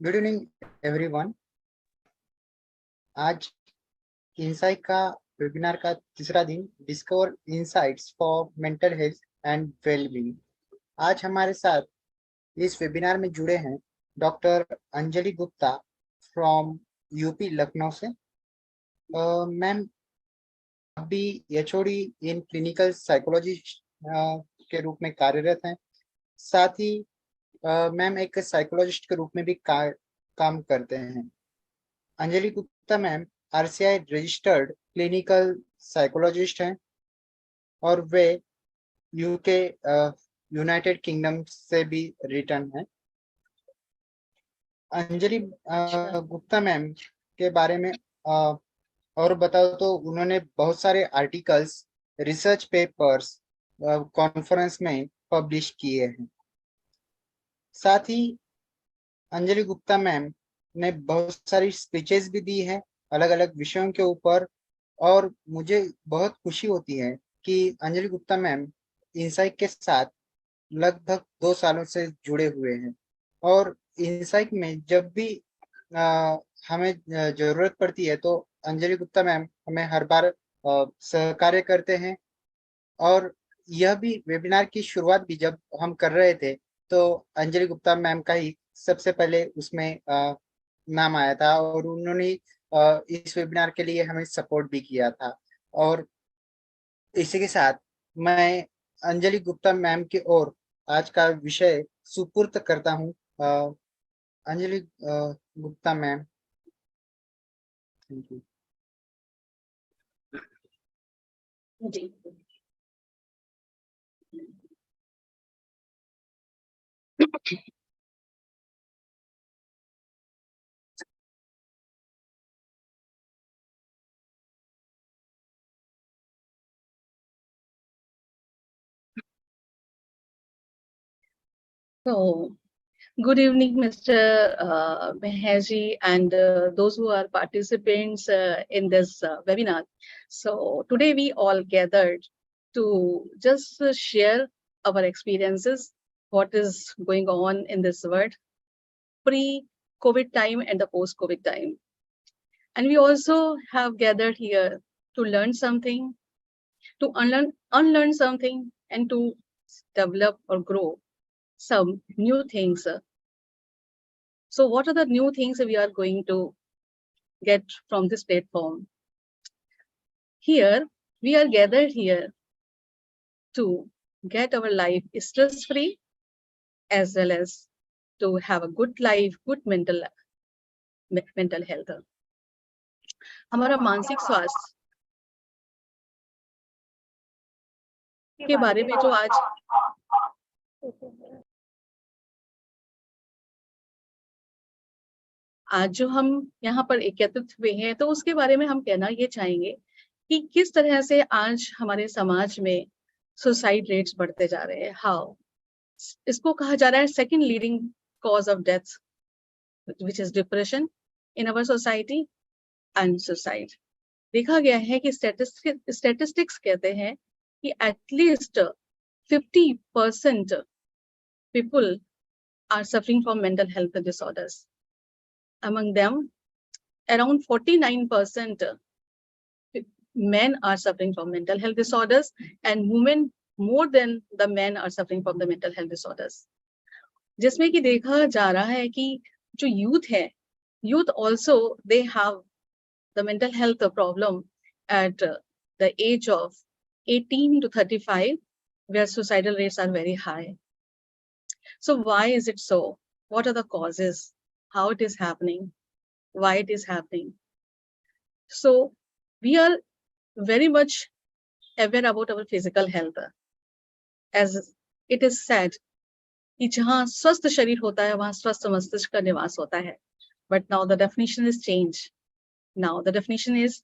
Good evening everyone. आज insight का webinar का तीसरा दिन, discover insights for mental health and wellbeing. आज हमारे साथ इस वेबिनार में जुड़े हैं doctor Anjali Gupta from UP Lucknow से। मैम अभी एचओडी इन क्लिनिकल साइकोलॉजी के रूप में कार्यरत हैं। साथ ही मैम एक साइकोलॉजिस्ट के रूप में भी काम करते हैं। Anjali Gupta ma'am RCI registered clinical psychologist हैं और वे यूके यूनाइटेड किंगडम से भी रिटर्न हैं। अंजलि गुप्ता मैम के बारे में और बताओ तो उन्होंने बहुत सारे आर्टिकल्स, रिसर्च पेपर्स कॉन्फ्रेंस में पब्लिश किए हैं। साथ ही अंजलि गुप्ता मैम ने बहुत सारी स्पीचेस भी दी है अलग अलग विषयों के ऊपर, और मुझे बहुत खुशी होती है कि अंजलि गुप्ता मैम इंसाइट के साथ लगभग 2 सालों से जुड़े हुए हैं। और इंसाइट में जब भी हमें जरूरत पड़ती है तो अंजलि गुप्ता मैम हमें हर बार सहकार्य करते हैं। और यह भी वेबिनार की शुरुआत भी जब हम कर रहे थे तो अंजलि गुप्ता मैम का ही सबसे पहले उसमें नाम आया था, और उन्होंने इस वेबिनार के लिए हमें सपोर्ट भी किया था। और इसी के साथ मैं अंजलि गुप्ता मैम की ओर आज का विषय सुपुर्द करता हूँ। Anjali Gupta ma'am, thank you. जी, so good evening, Mr. Meherji, and those who are participants in this webinar. So today we all gathered to just share our experiences, what is going on in this world, pre-COVID time and the post-COVID time. And we also have gathered here to learn something, to unlearn something, and to develop or grow some new things. So what are the new things we are going to get from this platform? Here, we are gathered here to get our life stress-free as well as to have a good life, good mental health. हमारा मानसिक स्वास्थ्य के बारे में जो आज जो हम यहाँ पर एकत्रित हुए हैं, तो उसके बारे में हम कहना ये चाहेंगे कि किस तरह से आज हमारे समाज में सुसाइड रेट्स बढ़ते जा रहे हैं। हाउ इसको कहा जा रहा है second leading cause of death, which is depression in our society and suicide. देखा गया है कि स्टैटिस्टिक्स कहते हैं कि at least 50% people are suffering from mental health disorders. Among them, around 49% men are suffering from mental health disorders, and women more than the men are suffering from the mental health disorders. जिसमें कि देखा जा रहा है कि जो youth है, youth also they have the mental health problem at the age of 18 to 35, where suicidal rates are very high. So why is it so? What are the causes? How it is happening? Why it is happening? So we are very much aware about our physical health. As it is said, कि जहाँ स्वस्थ शरीर होता है वहाँ स्वस्थ मस्तिष्क का निवास होता है. But now the definition is changed. Now the definition is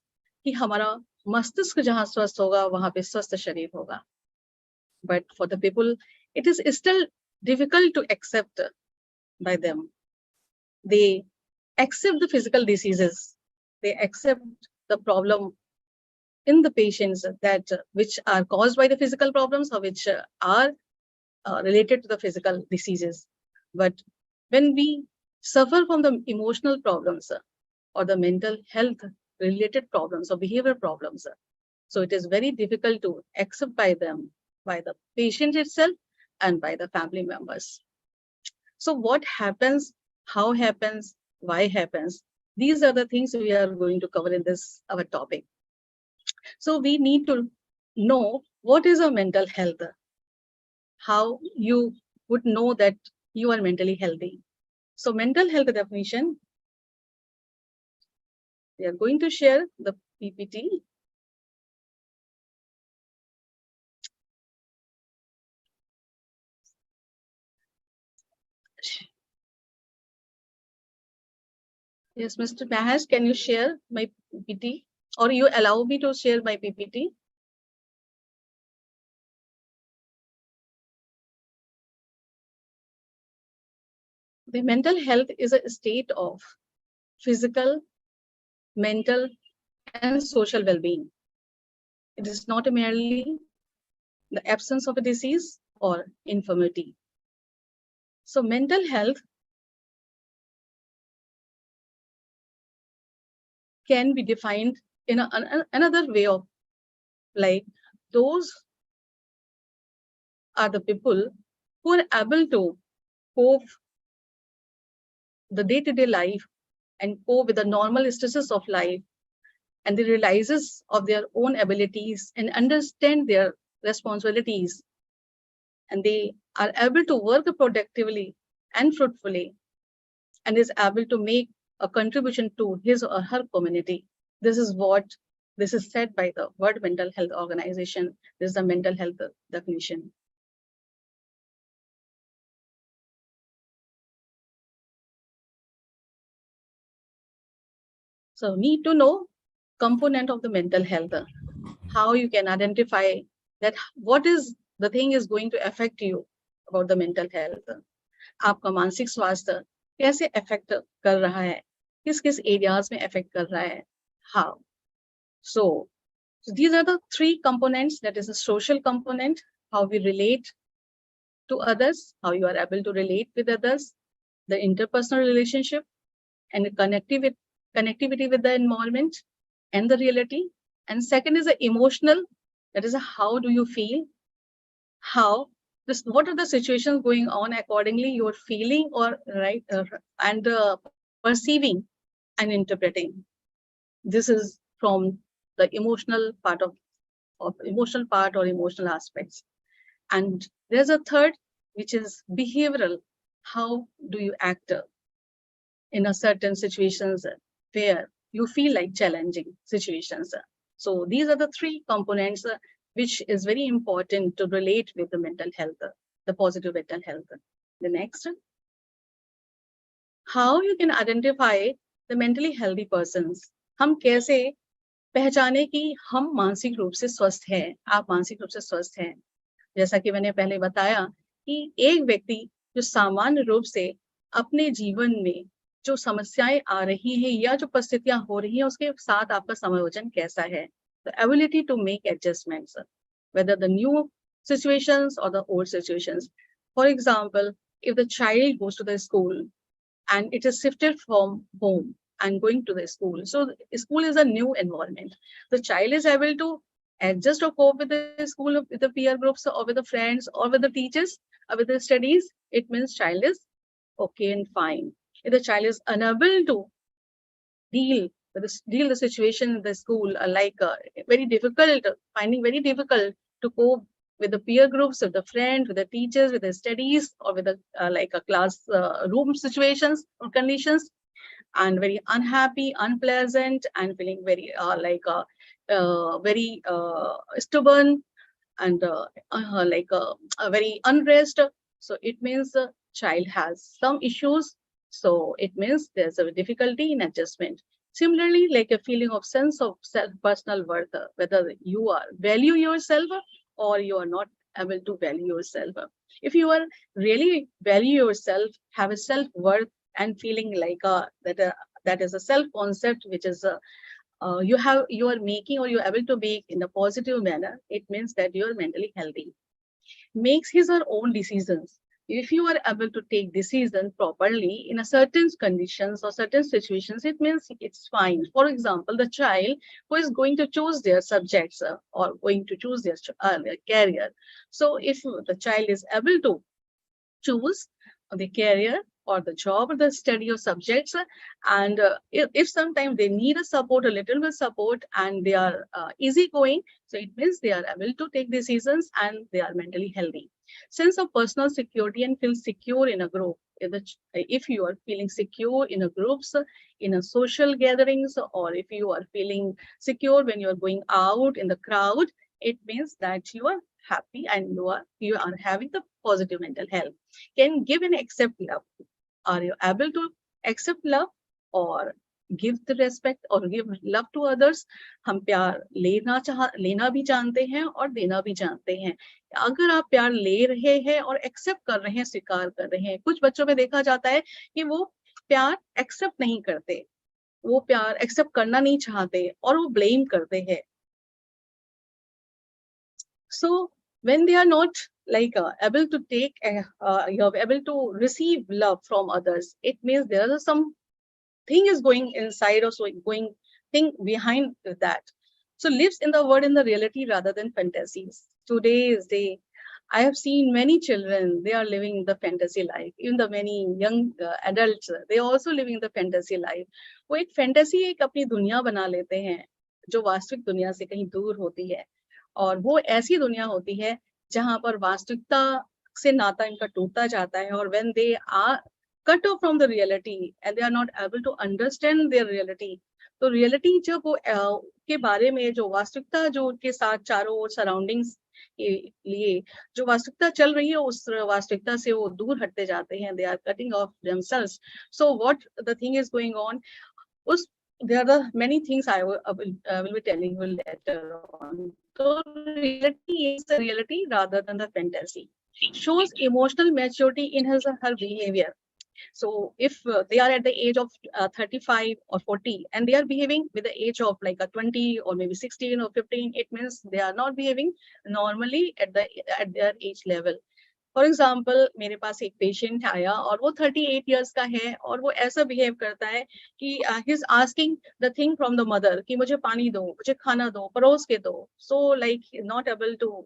कि हमारा मस्तिष्क जहाँ स्वस्थ होगा वहाँ पे स्वस्थ शरीर होगा. But for the people, it is still difficult to accept by them. They accept the physical diseases. They accept the problem in the patients that which are caused by the physical problems or which are related to the physical diseases. But when we suffer from the emotional problems or the mental health related problems or behavior problems. So it is very difficult to accept by them, by the patient itself and by the family members. So what happens, how happens, why happens? These are the things we are going to cover in this our topic. So we need to know what is a mental health, how you would know that you are mentally healthy. So mental health definition, we are going to share the PPT. Yes, Mr. Mahesh, can you share my PPT or you allow me to share my PPT? The mental health is a state of physical, mental, and social well-being. It is not merely the absence of a disease or infirmity. So mental health can be defined in another way of like those are the people who are able to cope the day-to-day life and cope with the normal stresses of life, and they realizes of their own abilities and understand their responsibilities, and they are able to work productively and fruitfully, and is able to make a contribution to his or her community. This is said by the World Mental Health Organization. This is the mental health definition. So need to know component of the mental health, how you can identify that what is the thing is going to affect you about the mental health. आपका मानसिक स्वास्थ्य कैसे affect कर रहा है, किस किस areas में अफेक्ट कर रहा है, how. So these are the three components. That is the social component, how we relate to others, how you are able to relate with others, the interpersonal relationship, and connectivity with the environment and the reality. And second is the emotional, that is how do you feel, how this, what are the situations going on, accordingly you're feeling or right and perceiving and interpreting. This is from the emotional part of emotional part or emotional aspects. And there's a third, which is behavioral, how do you act in a certain situations where you feel like challenging situations. So these are the three components which is very important to relate with the mental health, the positive mental health. The next, how you can identify the mentally healthy persons. हम कैसे पहचाने कि हम मानसिक रूप से स्वस्थ हैं, आप मानसिक रूप से स्वस्थ हैं. जैसा कि मैंने पहले बताया कि एक व्यक्ति जो सामान्य रूप से अपने जीवन में जो समस्याएं आ रही हैं या जो परिस्थितियां हो रही हैं उसके साथ आपका समायोजन कैसा है. The ability to make adjustments, whether the new situations or the old situations. For example, if the child goes to the school and it is shifted from home and going to the school, so school is a new environment. The child is able to adjust or cope with the school, with the peer groups or with the friends or with the teachers or with the studies. It means child is okay and fine. If the child is unable to deal the situation in the school, very difficult, finding very difficult to cope with the peer groups, with the friends, with the teachers, with the studies, or with the a class room situations or conditions, and very unhappy, unpleasant, and feeling very very stubborn and very unrest. So it means the child has some issues. So it means there's a difficulty in adjustment. Similarly, like a feeling of sense of personal worth, whether you are value yourself or you are not able to value yourself. If you are really value yourself, have a self-worth and feeling like that is a self-concept, which is you are making or you're able to make in a positive manner, it means that you're mentally healthy. Makes his or own decisions, If you are able to take decision properly in a certain conditions or certain situations, it means it's fine. For example, the child who is going to choose their subjects or going to choose their career. So if the child is able to choose the career or the job or the study of subjects, and if sometimes they need a support, a little bit support, and they are easygoing, so it means they are able to take decisions and they are mentally healthy. Sense of personal security and feel secure in a group. If you are feeling secure in a groups, in a social gatherings, or if you are feeling secure when you are going out in the crowd, it means that you are happy and you are having the positive mental health. Can give and accept love. Are you able to accept love or give the respect or give love to others? हम प्यार लेना भी जानते हैं और देना भी जानते हैं. अगर आप प्यार ले रहे हैं और एक्सेप्ट कर रहे हैं, स्वीकार कर रहे हैं, कुछ बच्चों में देखा जाता है कि वो प्यार एक्सेप्ट नहीं करते, वो प्यार एक्सेप्ट करना नहीं चाहते और वो ब्लेम करते हैं. So when they are not able to take, you're able to receive love from others, it means there is some thing is going inside or so going thing behind that. So lives in the word in the reality rather than fantasies. Today's day, I have seen many children, they are living the fantasy life. Even the many young adults, they are also living the fantasy life. वो एक fantasy एक अपनी दुनिया बना लेते हैं जो वास्तविक दुनिया से कहीं दूर होती है, और वो ऐसी दुनिया होती है जहां पर वास्तविकता से नाता इनका टूटता जाता है, और when they are cut off from the reality and they are not able to understand their reality, तो reality जब वो के बारे में जो वास्तविकता जो उनके साथ चारों ओर सराउंडिंग्स के लिए जो वास्तविकता चल रही है, उस वास्तविकता से वो दूर हटते जाते हैं. They are cutting off themselves. So what the thing is going on, उस there are the many things I will be telling you later on. So reality is the reality rather than the fantasy. Shows emotional maturity in his or her behavior. So if they are at the age of 35 or 40 and they are behaving with the age of like a 20 or maybe 16 or 15, it means they are not behaving normally at their age level. For example मेरे पास एक patient आया और वो 38 years का है और वो ऐसा बिहेव करता है कि he is asking the thing from the mother कि मुझे पानी दो, मुझे खाना दो, परोस के दो. So like not able to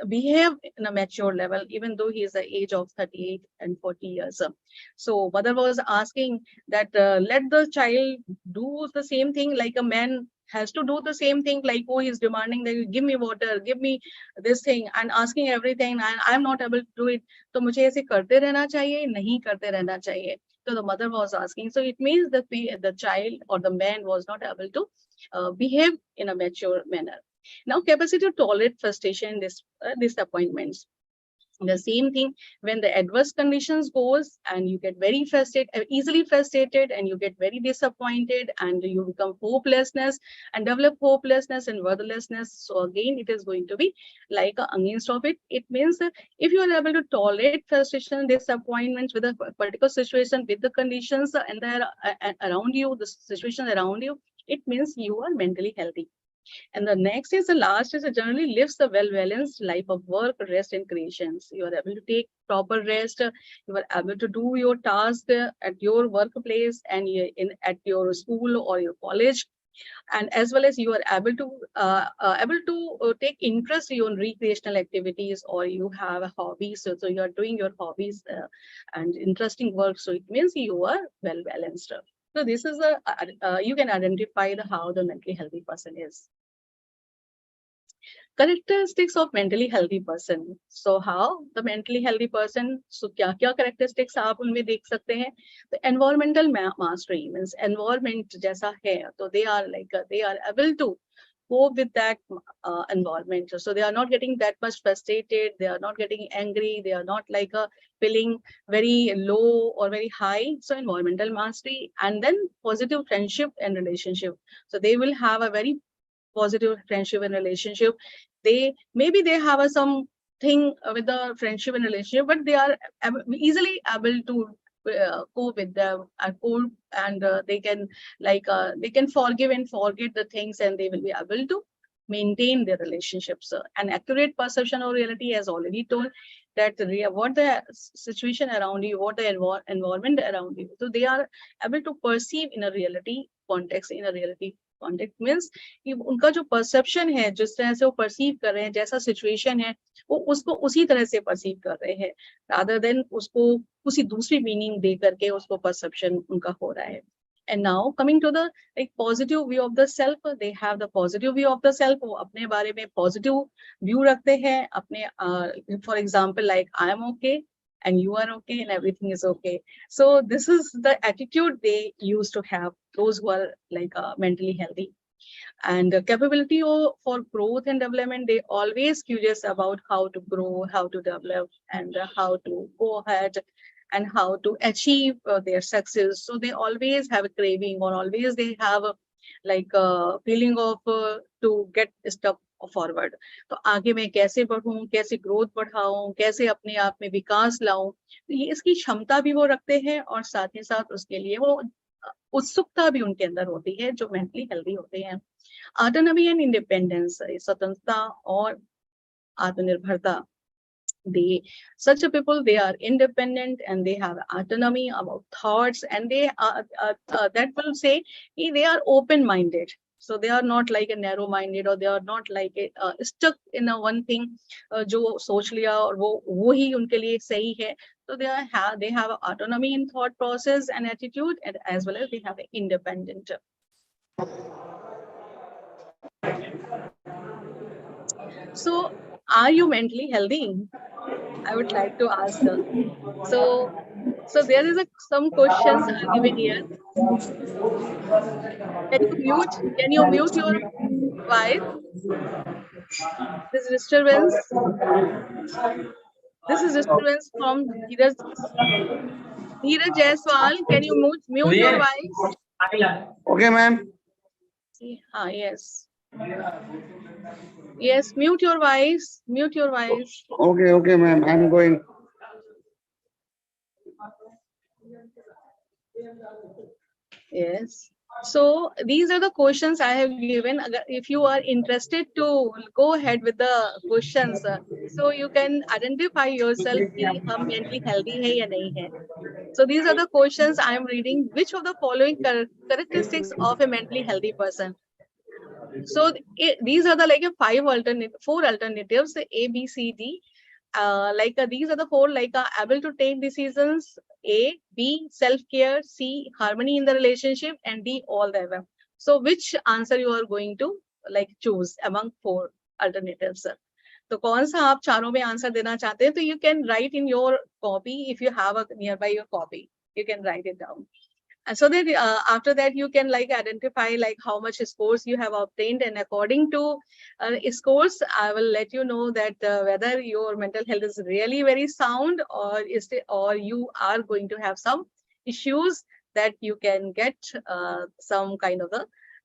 behave in a mature level even though he is the age of 38 and 40 years. So mother was asking that let the child do the same thing like a man has to do the same thing, like oh he is demanding that you give me water, give me this thing and asking everything and I am not able to do it. तो मुझे ऐसे करते रहना चाहिए, नहीं करते रहना चाहिए? So the mother was asking. So it means that the child or the man was not able to behave in a mature manner. Now, capacity to tolerate frustration, disappointments. The same thing when the adverse conditions goes and you get very frustrated, easily frustrated, and you get very disappointed and you become hopelessness and develop hopelessness and worthlessness. So again, it is going to be like against of it. It means that if you are able to tolerate frustration, disappointments with a particular situation, with the conditions and around you, the situation around you, it means you are mentally healthy. And the next is the last is it generally lives a well-balanced life of work, rest, and creations. You are able to take proper rest. You are able to do your task at your workplace and at your school or your college. And as well as you are able to take interest in your recreational activities, or you have a hobbies. So you are doing your hobbies and interesting work. So it means you are well balanced. So this is you can identify how the mentally healthy person is. Characteristics of mentally healthy person. So how the mentally healthy person, so क्या characteristics आप उनमें देख सकते हैं? The environmental mastery means environment जैसा है, तो they are able to cope with that environment. So they are not getting that much frustrated, they are not getting angry, they are not feeling very low or very high. So environmental mastery, and then positive friendship and relationship. So they will have a very positive friendship and relationship. They have something with the friendship and relationship, but they are easily able to cope with them and they can forgive and forget the things, and they will be able to maintain their relationships. An accurate perception of reality, as already told, that what the situation around you, what the environment around you, so they are able to perceive in a reality context. In a reality context means कि उनका जो perception है, जिस तरह से वो perceive कर रहे हैं, जैसा situation है, वो उसको उसी तरह से perceive कर रहे हैं, rather than उसको किसी दूसरी meaning दे करके उसको perception उनका हो रहा है. And now coming to the like positive view of the self, they have the positive view of the self. वो अपने बारे में positive view रखते हैं, अपने for example like I am okay and you are okay and everything is okay. So this is the attitude they used to have, those who are like mentally healthy. And capability for growth and development, they always curious about how to grow, how to develop, and how to go ahead and how to achieve their success. So they always have a craving, or always they have a, like a feeling of to get step forward. तो आगे मैं कैसे बढ़ूं, कैसे growth बढ़ाऊं, कैसे अपने आप में विकास लाऊं, तो ये इसकी क्षमता भी वो रखते हैं, और साथ ही साथ उसके लिए वो उत्सुकता भी उनके अंदर होती है, जो मेंटली हेल्दी होते हैं. ऑटोनॉमी एंड इंडिपेंडेंस, स्वतंत्रता और आत्मनिर्भरता. They, such a people, they are independent and they have autonomy about thoughts, and they are that will say they are open minded. So they are not like a narrow minded, or they are not like a stuck in a one thing, जो सोच लिया और वो ही उनके लिए सही है. So they have autonomy in thought process and attitude, and as well as they have independent. So are you mentally healthy? I would like to ask. So there is some questions are given here. Can you mute your voice? This disturbance. This is disturbance from Dheeraj Jaiswal. Can you mute your voice? Okay, ma'am. Yes. Yes, mute your voice. Mute your voice. Okay, ma'am. I'm going. Yes. So these are the questions I have given. If you are interested to go ahead with the questions, so you can identify yourself कि हम mentally healthy है या नहीं है. So these are the questions I am reading. Which of the following characteristics of a mentally healthy person? So these are the like four alternatives, A, B, C, D. These are the four able to take decisions. A, B, self-care, C, harmony in the relationship, and D, all the above. So which answer you are going to choose among four alternatives? तो कौन सा आप चारों में answer देना चाहते हैं? तो you can write in your copy, if you have a nearby your copy, you can write it down. And so then after that you can identify how much scores you have obtained, and according to scores I will let you know that whether your mental health is really very sound, or you are going to have some issues that you can get some kind of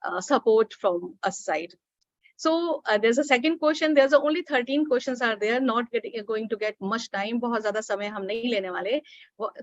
a support from a side. So there's a second question. There's only 13 questions are there, not going to get much time. बहुत ज़्यादा समय हम नहीं लेने वाले.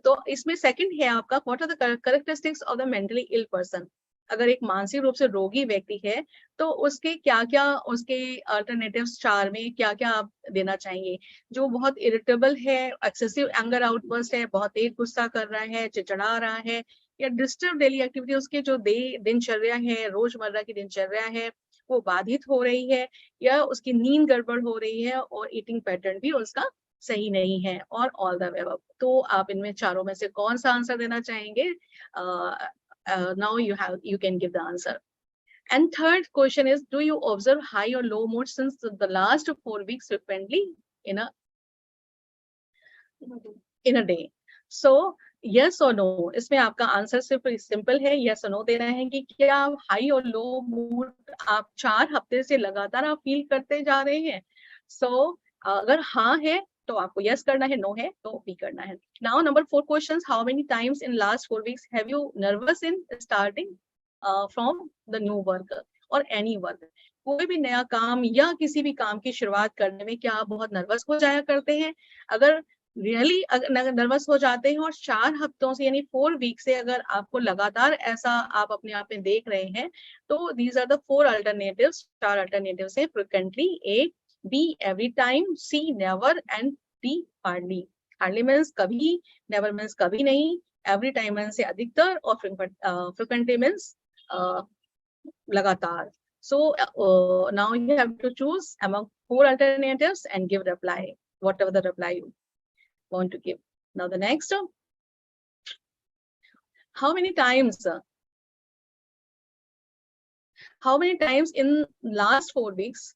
तो इसमें second है आपका, what are the characteristics of the mentally ill person? अगर एक मानसिक रूप से रोगी व्यक्ति है, तो उसके क्या-क्या उसके alternatives चार में क्या-क्या आप देना चाहेंगे? जो बहुत irritable है, excessive anger outburst है, बहुत तेज गुस्सा कर रहा है, चिड़चिड़ा रहा है, या disturb daily activity उसके जो दिनचर्या है, रोजमर्रा की दिनचर्या है, वो बाधित हो रही है, या उसकी नींद गड़बड़ हो रही है, और ईटिंग पैटर्न भी उसका सही नहीं है, और ऑल द अबव. तो आप इनमें चारों में से कौन सा आंसर देना चाहेंगे? Now you can give the answer. And third question is, do you observe high or low mood since the last 4 weeks frequently in a day? So yes or no, इसमें आपका आंसर सिर्फ simple है, yes or no देना है कि क्या high और लो mood आप 4 हफ्ते से लगातार आप फील करते जा रहे हैं. So अगर हाँ है तो आपको yes करना है, no है तो B करना है. Now number 4 questions, how many times in last 4 weeks have you nervous in starting from the new work or any work? कोई भी नया काम या किसी भी काम की शुरुआत करने में क्या आप बहुत नर्वस हो जाया करते हैं? अगर रियली नर्वस हो जाते हैं और 4 हफ्तों से यानी 4 वीक से अगर आपको लगातार ऐसा आप अपने आप में देख रहे हैं, तो these are the 4 alternatives. 4 alternatives है frequently, A, B every time, C never, and D hardly, hardly means कभी, नेवर मीन्स कभी नहीं, एवरी टाइम मीन्स से अधिकतर, और फ्रिक्वेंटली मीन्स लगातार. So now you have to choose among 4 alternatives and give reply, whatever the reply you want to give. Now the next, how many times in last 4 weeks,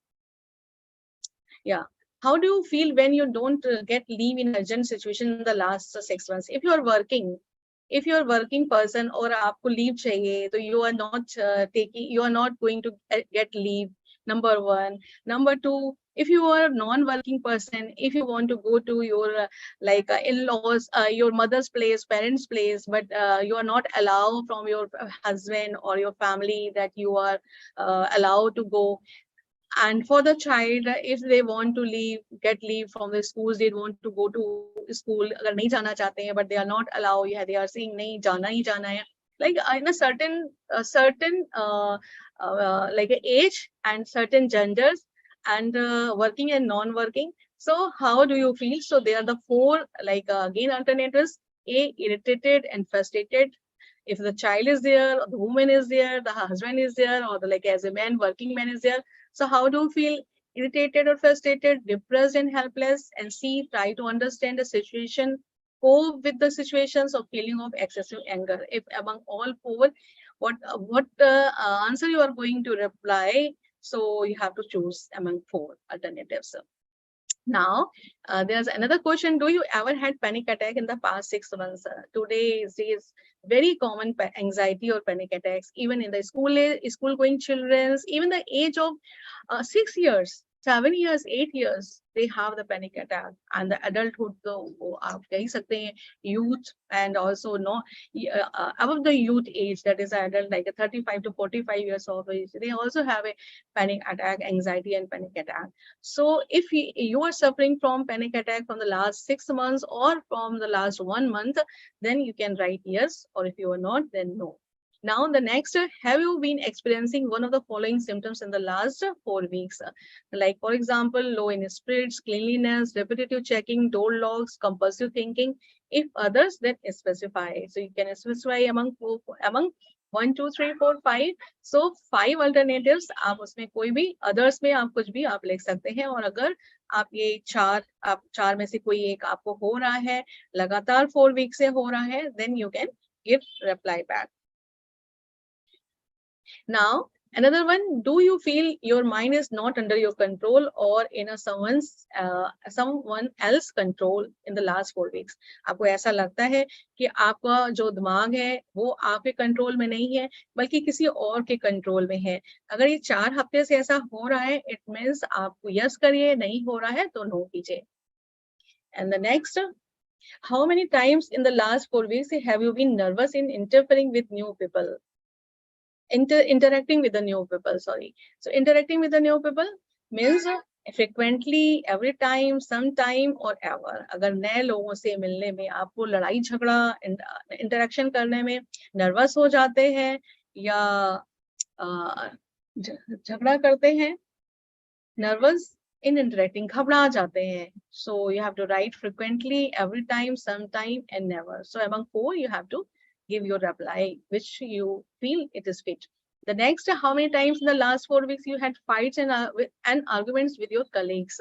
yeah, how do you feel when you don't get leave in urgent situation in the last 6 months? If you are working person और आपको leave चाहिए, तो you are not going to get leave. Number 1. Number 2, if you are a non-working person, if you want to go to your in-laws, your mother's place, parents' place, but you are not allowed from your husband or your family that you are allowed to go. And for the child, if they want to get leave from the schools, they want to go to school, agar nahi jana chahte hain, but they are not allowed, yeah, they are saying nahi jana hi jana hai, like in a certain like age and certain genders, and working and non-working. So how do you feel? So they are the 4 again alternatives. A, irritated and frustrated if the child is there, or the woman is there, the husband is there, or as a man, working man is there. So how do you feel? Irritated or frustrated, depressed and helpless? And C, try to understand the situation, cope with the situations of feeling of excessive anger. If among all 4, what answer you are going to reply? So you have to choose among 4 alternatives. Now, there's another question. Do you ever had panic attack in the past 6 months? Today is very common anxiety or panic attacks, even in the school going children, even the age of 6 years, 7 years, 8 years, they have the panic attack. And the adulthood, तो आप कह सकते हैं, youth, and also above the youth age, that is adult, like 35 to 45 years of age, they also have a panic attack, anxiety and panic attack. So if you are suffering from panic attack from the last 6 months or from the last 1 month, then you can write yes, or if you are not, then no. Now the next, have you been experiencing one of the following symptoms in the last 4 weeks? Like for example, low in spirits, cleanliness, repetitive checking, door locks, compulsive thinking. If others, then specify. So you can specify among 1, 2, 3, 4, 5. So 5 alternatives. आप उसमें कोई भी others में आप कुछ भी आप लिख सकते हैं, और अगर आप ये 4 में से कोई एक आपको हो रहा है, लगातार 4 weeks से हो रहा है, then you can give reply back. Now, another one, do you feel your mind is not under your control or in a someone else control in the last 4 weeks? आपको ऐसा लगता है कि आपका जो दिमाग है वो आपके कंट्रोल में नहीं है, बल्कि किसी और के कंट्रोल में है? अगर ये 4 हफ्ते से ऐसा हो रहा है, it means आपको यस करिए, नहीं हो रहा है तो नो कीजिए. And the next, how many times in the last 4 weeks have you been nervous in interfering with new people? Interacting with the new people, sorry. So interacting with the new people means frequently, every time, sometime or ever. अगर नए लोगों से मिलने में आपको लड़ाई झगड़ा interaction करने में नर्वस हो जाते हैं या झगड़ा करते हैं, nervous in interacting, घबरा जाते हैं. So you have to write frequently, every time, sometime and never. So among 4 you have to give your reply which you feel it is fit. The next, how many times in the last 4 weeks you had fights and arguments with your colleagues?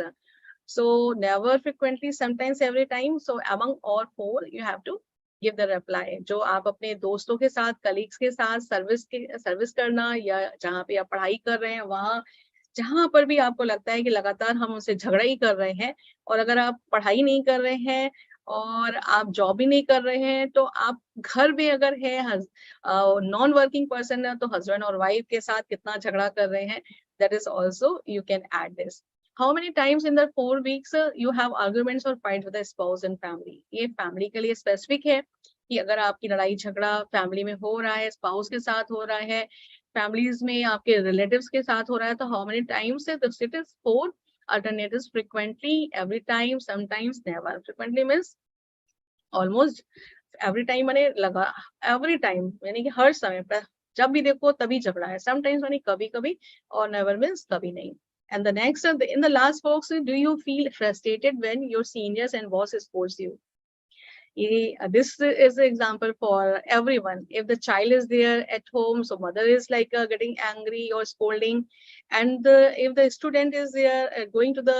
So never, frequently, sometimes, every time. So among all 4 you have to give the reply. जो आप अपने दोस्तों के साथ, colleagues के साथ service करना, या जहाँ पे आप पढ़ाई कर रहे हैं वहाँ, जहां पर भी आपको लगता है कि लगातार हम उनसे झगड़ा ही कर रहे हैं, और अगर आप पढ़ाई नहीं कर रहे हैं और आप जॉब भी नहीं कर रहे हैं, तो आप घर में अगर है नॉन वर्किंग पर्सन है, तो हस्बैंड और वाइफ के साथ कितना झगड़ा कर रहे हैं, that is also you can add this. How many times in the 4 weeks you have arguments और fight with the spouse and family? ये फैमिली के लिए स्पेसिफिक है कि अगर आपकी लड़ाई झगड़ा फैमिली में हो रहा है, स्पाउस के साथ हो रहा है, फैमिलीज में आपके रिलेटिव्स के साथ हो रहा है, तो how many times? It is 4 alternatives: frequently, every time, sometimes, never. Frequently means almost every time, माने लगा every time यानी कि हर समय पर जब भी देखो तभी झगड़ा है. Sometimes माने कभी कभी, और never means कभी नहीं. And the next, in the last box, do you feel frustrated when your seniors and bosses force you? This is the example for everyone. If the child is there at home, so mother is like getting angry or scolding, and if the student is there going to the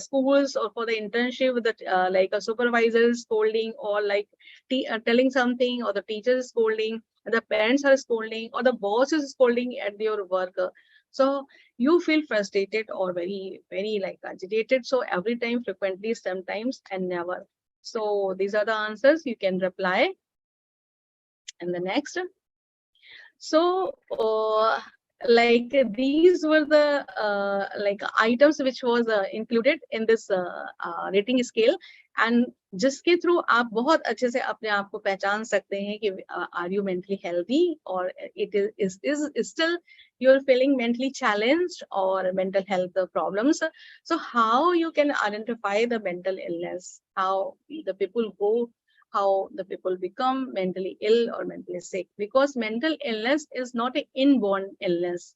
schools or for the internship with the like a supervisor is scolding, or like telling something, or the teacher is scolding, and the parents are scolding, or the boss is scolding at your work. So you feel frustrated or very like agitated. So every time, frequently, sometimes, and never. So these are the answers. You can reply. And the next. So like these were the like items which was included in this rating scale, and जिसके through आप बहुत अच्छे से अपने आप को पहचान सकते हैं कि are you mentally healthy, or it is still you're feeling mentally challenged or mental health problems. So how you can identify the mental illness, how the people go, how the people become mentally ill or mentally sick, because mental illness is not an inborn illness.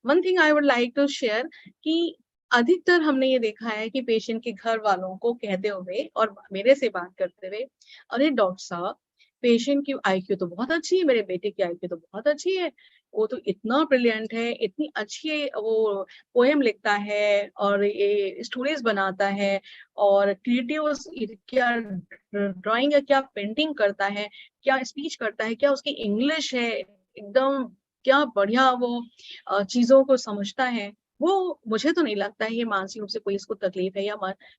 One thing I would like to share कि अधिकतर हमने ये देखा है कि patient के घर वालों को कहते हुए और मेरे से बात करते हुए, अरे डॉक्टर साहब, पेशेंट की आईक्यू तो बहुत अच्छी है, मेरे बेटे की आईक्यू तो बहुत अच्छी है, वो तो इतना ब्रिलियंट है, इतनी अच्छी वो पोएम लिखता है और ये स्टोरीज बनाता है और क्रिएटिव, क्या ड्राइंग है, क्या पेंटिंग करता है, क्या स्पीच करता है, क्या उसकी इंग्लिश है एकदम, क्या बढ़िया वो चीजों को समझता है। वो मुझे तो नहीं लगता है ये मानसिक रूप से कोई इसको तकलीफ है या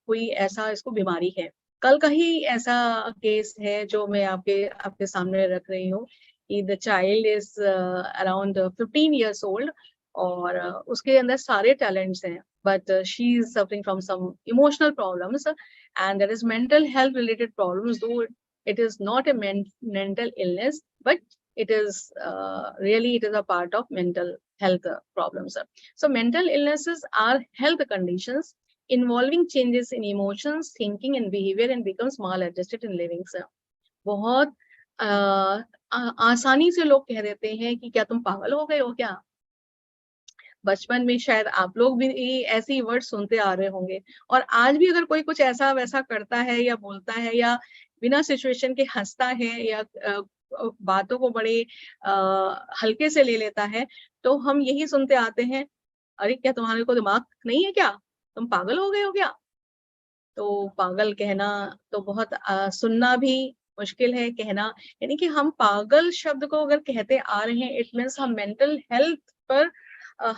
कोई ऐसा इसको बीमारी है। कल का ही ऐसा केस है जो मैं आपके सामने रख रही हूँ कि the child is around 15 years old और उसके अंदर सारे टैलेंट्स हैं, but she is suffering from some emotional problems and that is mental health related problems, though it is not a mental illness, but it is really it is a part of mental health problems. So mental illnesses are health conditions involving changes in emotions, thinking and behavior and becomes maladjusted in living. बहुत आसानी से लोग कह देते हैं कि क्या तुम पागल हो गए हो क्या। बचपन में शायद आप लोग भी ऐसे ही वर्ड सुनते आ रहे होंगे, और आज भी अगर कोई कुछ ऐसा वैसा करता है या बोलता है या बिना सिचुएशन के हंसता है या बातों को बड़े हल्के से ले लेता है, तो हम यही सुनते आते हैं, अरे क्या तुम्हारे को दिमाग नहीं है क्या, तुम पागल हो गए हो क्या। तो पागल कहना तो बहुत सुनना भी मुश्किल है, कहना, यानी कि हम पागल शब्द को अगर कहते आ रहे हैं, इट मीन्स हम मेंटल हेल्थ पर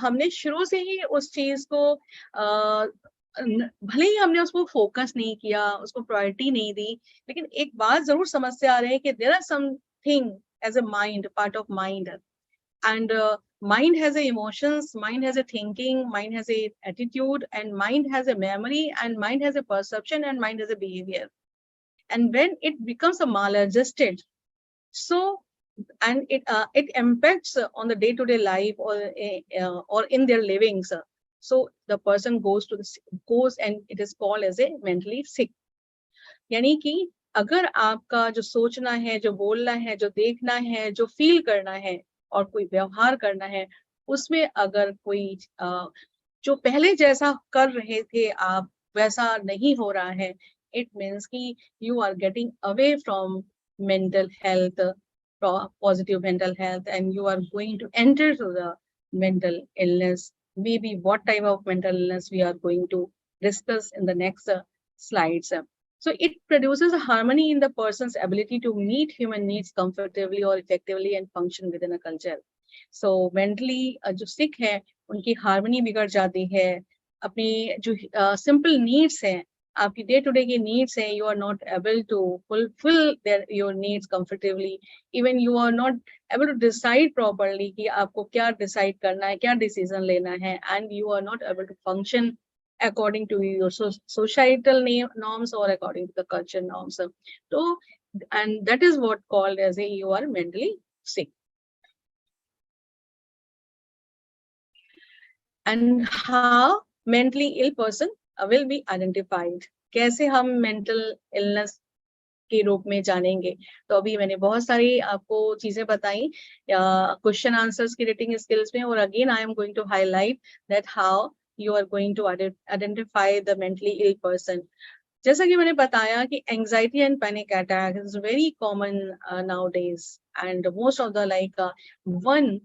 हमने शुरू से ही उस चीज को भले ही हमने उसको फोकस नहीं किया, उसको प्रायोरिटी नहीं दी, लेकिन एक बात जरूर समझ से आ रही है कि there are something as a mind, part of mind, and mind has a emotions, mind has a thinking, mind has a attitude, and mind has a memory, and mind has a perception, and mind has a behavior. And when it becomes a maladjusted, so and it impacts on the day-to-day life or in their livings, so the person goes and it is called as a mentally sick. यानी कि अगर आपका जो सोचना है, जो बोलना है, जो देखना है, जो फील करना है और कोई व्यवहार करना है, उसमें अगर कोई जो पहले जैसा कर रहे थे आप वैसा नहीं हो रहा है, इट मीन्स कि you are getting away from mental health, positive mental health, and you are going to enter to the mental illness. Maybe what type of mental illness we are going to discuss in the next slides. So it produces a harmony in the person's ability to meet human needs comfortably or effectively and function within a culture. So mentally जो sick है उनकी harmony बिगड़ जाती है, अपनी जो simple needs हैं, आपकी डे टू डे की नीड्स हैं, you are not able to fulfil your needs comfortably, even you are not able to decide properly कि आपको क्या डिसाइड करना है, क्या डिसीजन लेना है, and you are not able to function according to your societal norms or according to the culture norms. So, and that is what called as a you are mentally sick. And how mentally ill person will be identified. कैसे हम mental illness के रूप में जानेंगे। तो अभी मैंने बहुत सारी आपको चीजें बताई क्वेश्चन आंसर्स की रेटिंग स्किल्स में, और again I am going to highlight that how you are going to identify the mentally ill person. जैसा कि मैंने बताया कि anxiety and panic attack is very common nowadays, and most of the 1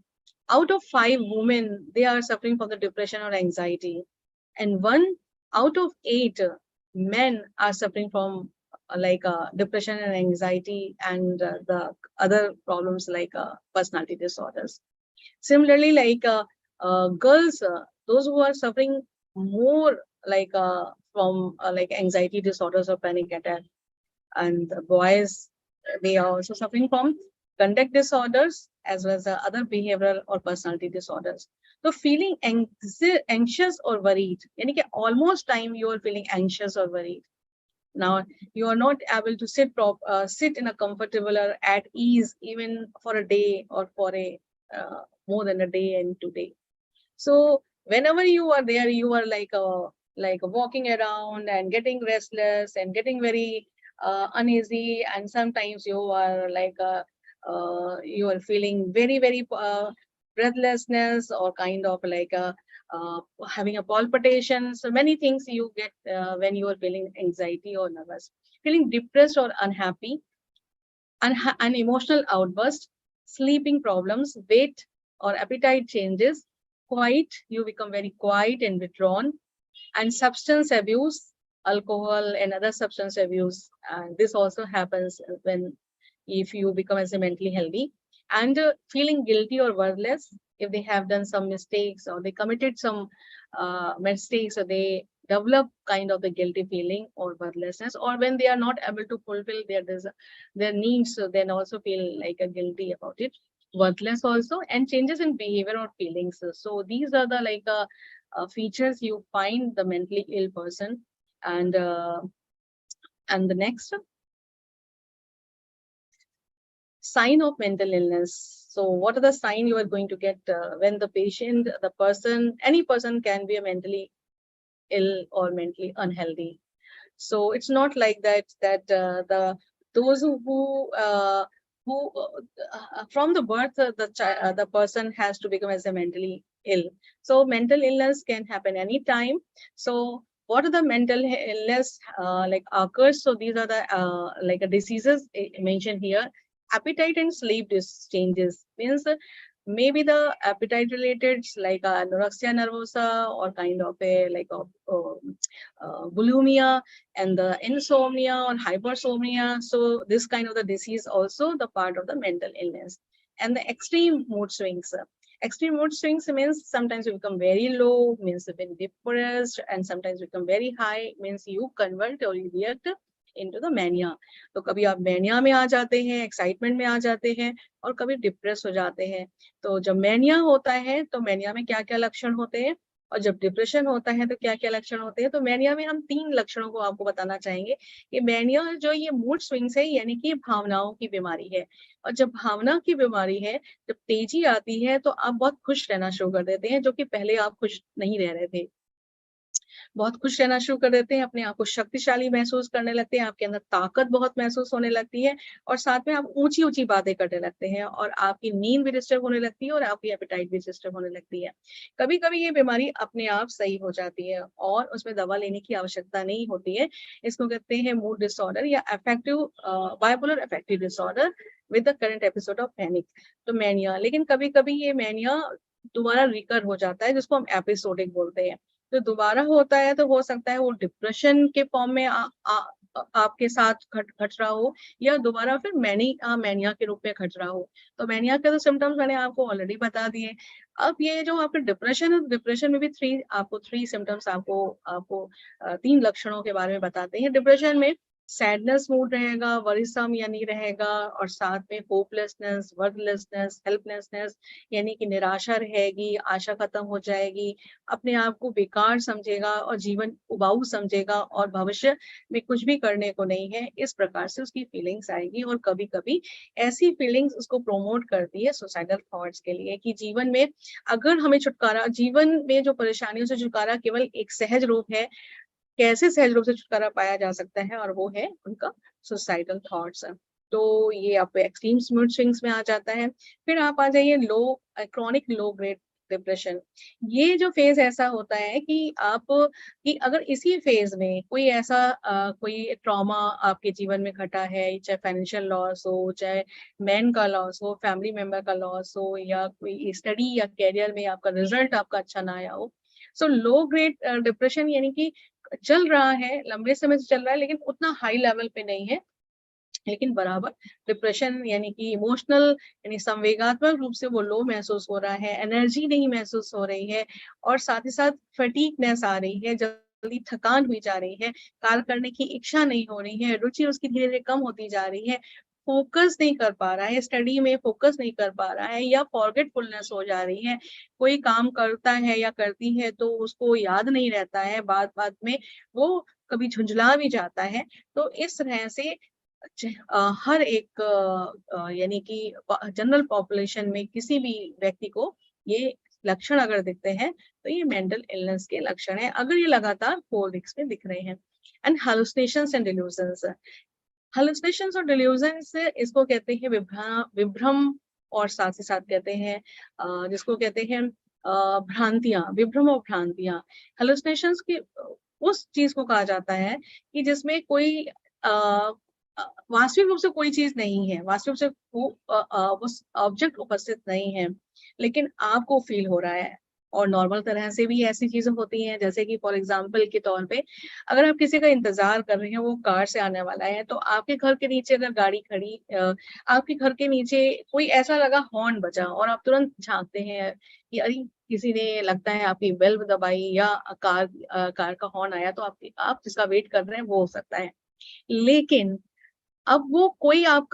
out of 5 women, they are suffering from the depression or anxiety, and 1 out of 8 men are suffering from depression and anxiety, and the other problems like personality disorders. Similarly, girls, those who are suffering more from anxiety disorders or panic attack, and the boys, they are also suffering from conduct disorders as well as other behavioral or personality disorders. So feeling anxious or worried, yani ki almost time you are feeling anxious or worried. Now you are not able to sit in a comfortable or at ease even for a day or for a more than a day and 2 days. So whenever you are there, you are like walking around and getting restless and getting very uneasy, and sometimes you are you are feeling very breathlessness, or kind of having a palpitation. So many things you get when you are feeling anxiety or nervous, feeling depressed or unhappy, an emotional outburst, sleeping problems, weight or appetite changes, quiet, you become very quiet and withdrawn, and substance abuse, alcohol and other substance abuse. And this also happens when, if you become as a mentally healthy, and feeling guilty or worthless if they have done some mistakes or they committed some mistakes, or they develop kind of the guilty feeling or worthlessness, or when they are not able to fulfill their needs, so then also feel like a guilty about it, worthless also, and changes in behavior or feelings. So these are the features you find the mentally ill person. And the next sign of mental illness. So what are the sign you are going to get when the patient, the person, any person can be a mentally ill or mentally unhealthy? So it's not like that those who from the birth the person has to become as a mentally ill. So mental illness can happen anytime. So what are the mental illness occurs? So these are the diseases mentioned here. Appetite and sleep changes means maybe the appetite related like anorexia nervosa, or kind of a bulimia, and the insomnia or hypersomnia. So this kind of the disease also the part of the mental illness. And the extreme mood swings. Extreme mood swings means sometimes you become very low, means you've been depressed, and sometimes become very high, means you convert or you react into the mania. तो कभी आप mania में आ जाते हैं, excitement में आ जाते हैं, और कभी डिप्रेस हो जाते हैं. तो जब मैनिया होता है तो मैनिया में क्या क्या लक्षण होते हैं, और जब डिप्रेशन होता है तो क्या क्या लक्षण होते हैं. तो मैनिया में हम 3 लक्षणों को आपको बताना चाहेंगे कि मैनिया जो ये मूड स्विंग्स है, यानी कि भावनाओं की बीमारी है. और जब भावना की बीमारी है, जब तेजी आती है, तो आप बहुत खुश रहना शुरू कर देते हैं, जो कि पहले आप खुश नहीं रह रहे थे. बहुत खुश रहना शुरू कर देते हैं, अपने आप को शक्तिशाली महसूस करने लगते हैं, आपके अंदर ताकत बहुत महसूस होने लगती है, और साथ में आप ऊंची-ऊंची बातें करने लगते हैं, और आपकी नींद भी डिस्टर्ब होने लगती है, और आपकी एपेटाइट भी डिस्टर्ब होने लगती है. कभी-कभी ये बीमारी अपने आप सही हो जाती है और उसमें दवा लेने की आवश्यकता नहीं होती है. इसको कहते हैं मूड डिसऑर्डर या affective bipolar affective disorder with the current episode of panic, तो मैनिया. लेकिन कभी-कभी ये मैनिया दोबारा रिकर हो जाता है, जिसको हम एपिसोडिक बोलते हैं. तो दोबारा होता है तो हो सकता है वो डिप्रेशन के फॉर्म में आपके साथ घट रहा हो, या दोबारा फिर मैनिया के रूप में घट रहा हो. तो मैनिया के तो सिम्टम्स मैंने आपको ऑलरेडी बता दिए. अब ये जो आपका डिप्रेशन है, डिप्रेशन में भी 3 सिम्टम्स आपको 3 लक्षणों के बारे में बताते हैं. डिप्रेशन में सैडनेस मूड रहेगा, वरीसम यानी रहेगा, और साथ में होपलेसनेस, वर्थलेसनेस, हेल्पलेसनेस, यानी कि निराशा रहेगी, आशा खत्म हो जाएगी, अपने आप को बेकार समझेगा और जीवन उबाऊ समझेगा, और भविष्य में कुछ भी करने को नहीं है, इस प्रकार से उसकी फीलिंग्स आएगी. और कभी-कभी ऐसी फीलिंग्स उसको प्रोमोट करती है सुसाइडल थॉट्स के लिए, कि जीवन में अगर हमें छुटकारा, जीवन में जो परेशानियों से छुटकारा केवल एक सहज रूप है, कैसे सहज रूप से छुटकारा पाया जा सकता है, और वो है उनका सुसाइडल थॉट्स. तो ये आप एक्सट्रीम मूड स्विंग्स में आ जाता है. फिर आप आ जाइए लो, क्रॉनिक लो ग्रेड डिप्रेशन, ये जो फेज ऐसा होता है कि आप कि अगर इसी फेज में कोई ऐसा कोई ट्रॉमा आपके जीवन में घटा है, चाहे फाइनेंशियल लॉस हो, चाहे मैन का लॉस हो, फैमिली मेंबर का लॉस हो, या कोई स्टडी या कैरियर में आपका रिजल्ट आपका अच्छा ना आया हो, सो लो ग्रेड डिप्रेशन यानी कि चल रहा है, लंबे समय से चल रहा है, लेकिन उतना हाई लेवल पे नहीं है, लेकिन बराबर डिप्रेशन यानी कि इमोशनल यानी संवेगात्मक रूप से वो लो महसूस हो रहा है, एनर्जी नहीं महसूस हो रही है, और साथ ही साथ फटीगनेस आ रही है, जल्दी थकान हुई जा रही है, कार्य करने की इच्छा नहीं हो रही है, रुचि उसकी धीरे धीरे कम होती जा रही है, फोकस नहीं कर पा रहा है, स्टडी में फोकस नहीं कर पा रहा है, या फॉरगेटफुलनेस हो जा रही है, कोई काम करता है या करती है तो उसको याद नहीं रहता है, बाद बाद में वो कभी झुंझला भी जाता है। तो इस तरह से हर एक यानी कि जनरल पॉपुलेशन में किसी भी व्यक्ति को ये लक्षण अगर दिखते हैं तो ये मेंटल इलनेस के लक्षण है, अगर ये लगातार 4 वीक्स में दिख रहे हैं। And hallucinations and delusions, hallucinations और डिल्यूजन्स इसको कहते हैं विभ्रम, और साथ ही साथ कहते हैं जिसको कहते हैं भ्रांतियां, विभ्रम और भ्रांतियां। हेलुसिनेशंस की उस चीज को कहा जाता है कि जिसमें कोई वास्तविक रूप से कोई चीज नहीं है, वास्तविक रूप से वो ऑब्जेक्ट उपस्थित नहीं है, लेकिन आपको फील हो रहा है। और नॉर्मल तरह से भी ऐसी चीजें होती हैं, जैसे कि फॉर एग्जांपल के तौर पे अगर आप किसी का इंतजार कर रहे हैं, वो कार से आने वाला है, तो आपके घर के नीचे अगर गाड़ी खड़ी आपके घर के नीचे कोई ऐसा लगा हॉर्न बजा और आप तुरंत झांकते हैं कि अरे किसी ने लगता है आपकी बेल दबाई, या कार का हॉर्न आया, तो आप जिसका वेट कर रहे हैं वो हो सकता है। लेकिन अब वो कोई आप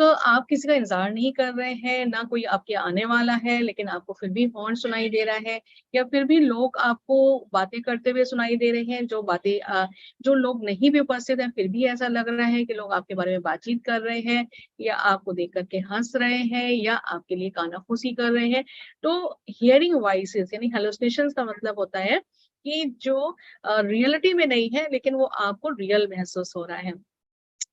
किसी का इंतजार नहीं कर रहे हैं, ना कोई आपके आने वाला है, लेकिन आपको फिर भी हॉर्न सुनाई दे रहा है, या फिर भी लोग आपको बातें करते हुए सुनाई दे रहे हैं, जो लोग नहीं भी उपस्थित हैं, फिर भी ऐसा लग रहा है कि लोग आपके बारे में बातचीत कर रहे हैं, या आपको देख करके हंस रहे हैं, या आपके लिए कानाफूसी कर रहे हैं। तो हियरिंग वॉइसेस यानी हेलुसिनेशंस का मतलब होता है कि जो रियलिटी में नहीं है, लेकिन वो आपको रियल महसूस हो रहा है।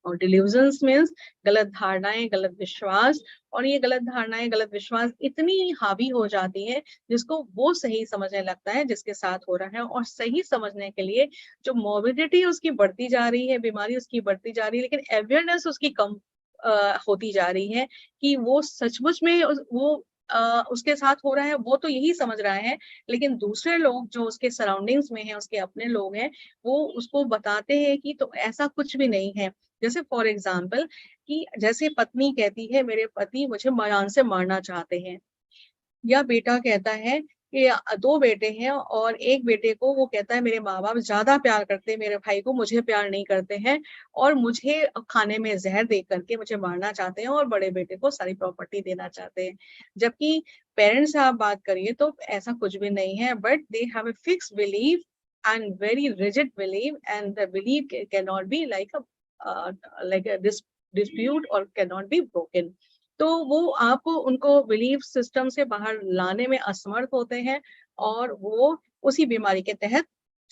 और डिल्यूजन्स मीन्स गलत धारणाएं, गलत विश्वास, और ये गलत धारणाएं, गलत विश्वास इतनी हावी हो जाती है जिसको वो सही समझने लगता है जिसके साथ हो रहा है, और सही समझने के लिए जो मोबिडिटी उसकी बढ़ती जा रही है, बीमारी उसकी बढ़ती जा रही है, लेकिन अवेयरनेस उसकी कम होती जा रही है कि वो सचमुच में वो उसके साथ हो रहा है, वो तो यही समझ रहा है, लेकिन दूसरे लोग जो उसके सराउंडिंग्स में हैं, उसके अपने लोग हैं, वो उसको बताते हैं कि तो ऐसा कुछ भी नहीं है। जैसे फॉर एग्जाम्पल कि जैसे पत्नी कहती है मेरे पति मुझे जान से मारना चाहते हैं, या बेटा कहता है कि 2 बेटे हैं और एक बेटे को वो कहता है मेरे माँ-बाप ज़्यादा प्यार करते हैं मेरे भाई को, मुझे प्यार नहीं करते हैं, और मुझे खाने में ज़हर दे करके मुझे मारना चाहते हैं, और बड़े बेटे को सारी प्रॉपर्टी देना चाहते हैं। जबकि पेरेंट्स से आप बात करिए तो ऐसा कुछ भी नहीं है, but they have a fixed belief and very rigid belief, and the belief can not be like a dispute और कैन नॉट बी ब्रोकन। तो वो आपको उनको बिलीफ सिस्टम से बाहर लाने में असमर्थ होते हैं, और वो उसी बीमारी के तहत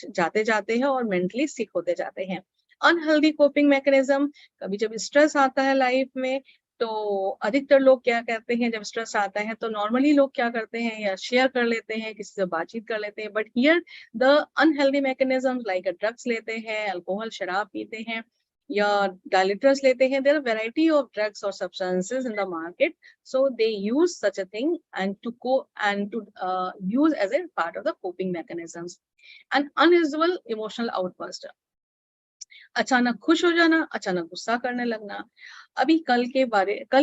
जाते जाते हैं और मेंटली सिक होते जाते हैं। अनहेल्दी कोपिंग मैकेनिज्म, कभी जब स्ट्रेस आता है लाइफ में, तो अधिकतर लोग क्या करते हैं जब स्ट्रेस आता है, तो नॉर्मली लोग क्या करते हैं, या शेयर कर लेते हैं, किसी से बातचीत कर लेते हैं, but here the unhealthy mechanism like drugs लेते हैं, अल्कोहल शराब पीते हैं, या डायलिटर्स लेते हैं। There are variety of drugs or substances in the market, so they use such a thing and to use as a part of the coping mechanisms. An unusual emotional outburst, अचानक खुश हो जाना, अचानक गुस्सा करने लगना। अभी कल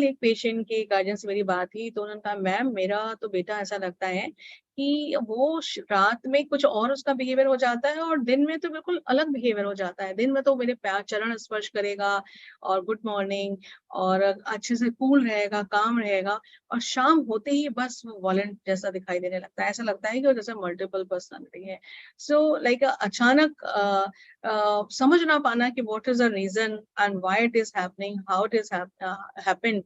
एक पेशेंट के गार्जियन से मेरी बात हुई, तो उन्होंने कहा मैम मेरा तो बेटा ऐसा लगता है कि वो रात में कुछ और उसका बिहेवियर हो जाता है, और दिन में तो बिल्कुल अलग बिहेवियर हो जाता है। दिन में तो मेरे पैर चरण स्पर्श करेगा और गुड मॉर्निंग और अच्छे से कूल रहेगा, काम रहेगा, और शाम होते ही बस वो वॉलेंट जैसा दिखाई देने लगता है। ऐसा लगता है कि वो जैसे मल्टीपल पर्सनालिटी है। सो लाइक अचानक समझ ना पाना कि what is the reason and why it is happening, how it is happened,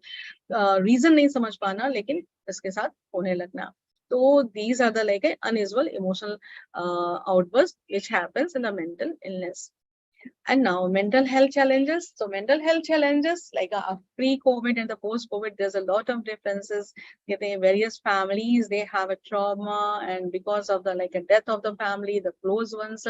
reason नहीं समझ पाना, लेकिन इसके साथ होने लगना। तो these are the like unusual emotional outbursts which happens in a mental illness. And now mental health challenges. So mental health challenges like pre-COVID and the post-COVID, there's a lot of differences. Various families, they have a trauma, and because of the like a death of the family, the close ones,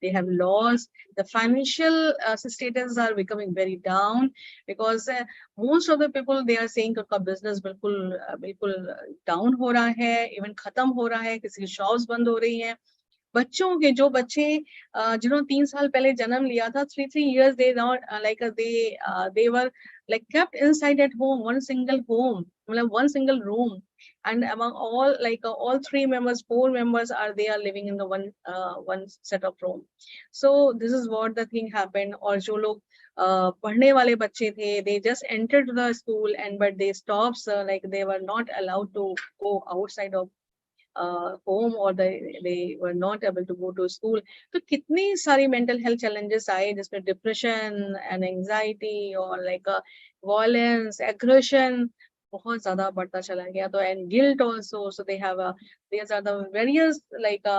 they have lost. The financial status are becoming very down because most of the people they are saying कि business बिल्कुल down हो रहा है, even खत्म हो रहा है, किसी की shops बंद हो रही हैं. बच्चों के जो बच्चे जिन्होंने 3 साल पहले जन्म लिया था 3 years they not they were like kept inside at home, one single home, मतलब one single room, and among all all 3 members 4 members are they are living in the one set of room. So this is what the thing happened. और जो लोग पढ़ने वाले बच्चे थे they just entered the school and but they stopped like they were not allowed to go outside of home or they were not able to go to school. तो कितनी सारी mental health challenges आए जिसमें depression and anxiety और like violence, aggression बहुत ज़्यादा बढ़ता चला गया. तो and guilt also. So they have these are the various like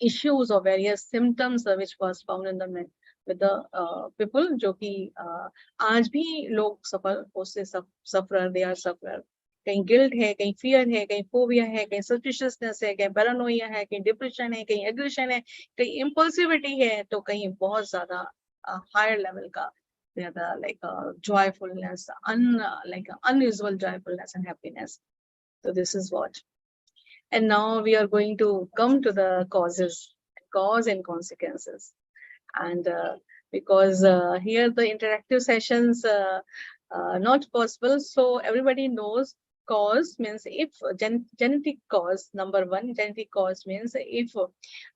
issues or various symptoms which was found in the men with the people जो कि आज भी लोग उससे suffer, they are suffer. कहीं गिल्ट है, कहीं फियर है, कहीं फोबिया है, कहीं सस्पिशियसनेस है, कहीं पैरानोइया है, कहीं डिप्रेशन है, कहीं एग्रेशन है, कहीं इम्पल्सिविटी है, तो कहीं बहुत ज्यादा हायर लेवल का like joyfulness, like unusual joyfulness and happiness. So this is what. And now we are going to come to the cause and consequences. And because here the interactive sessions not possible, so everybody knows cause means if genetic cause, number one, genetic cause means if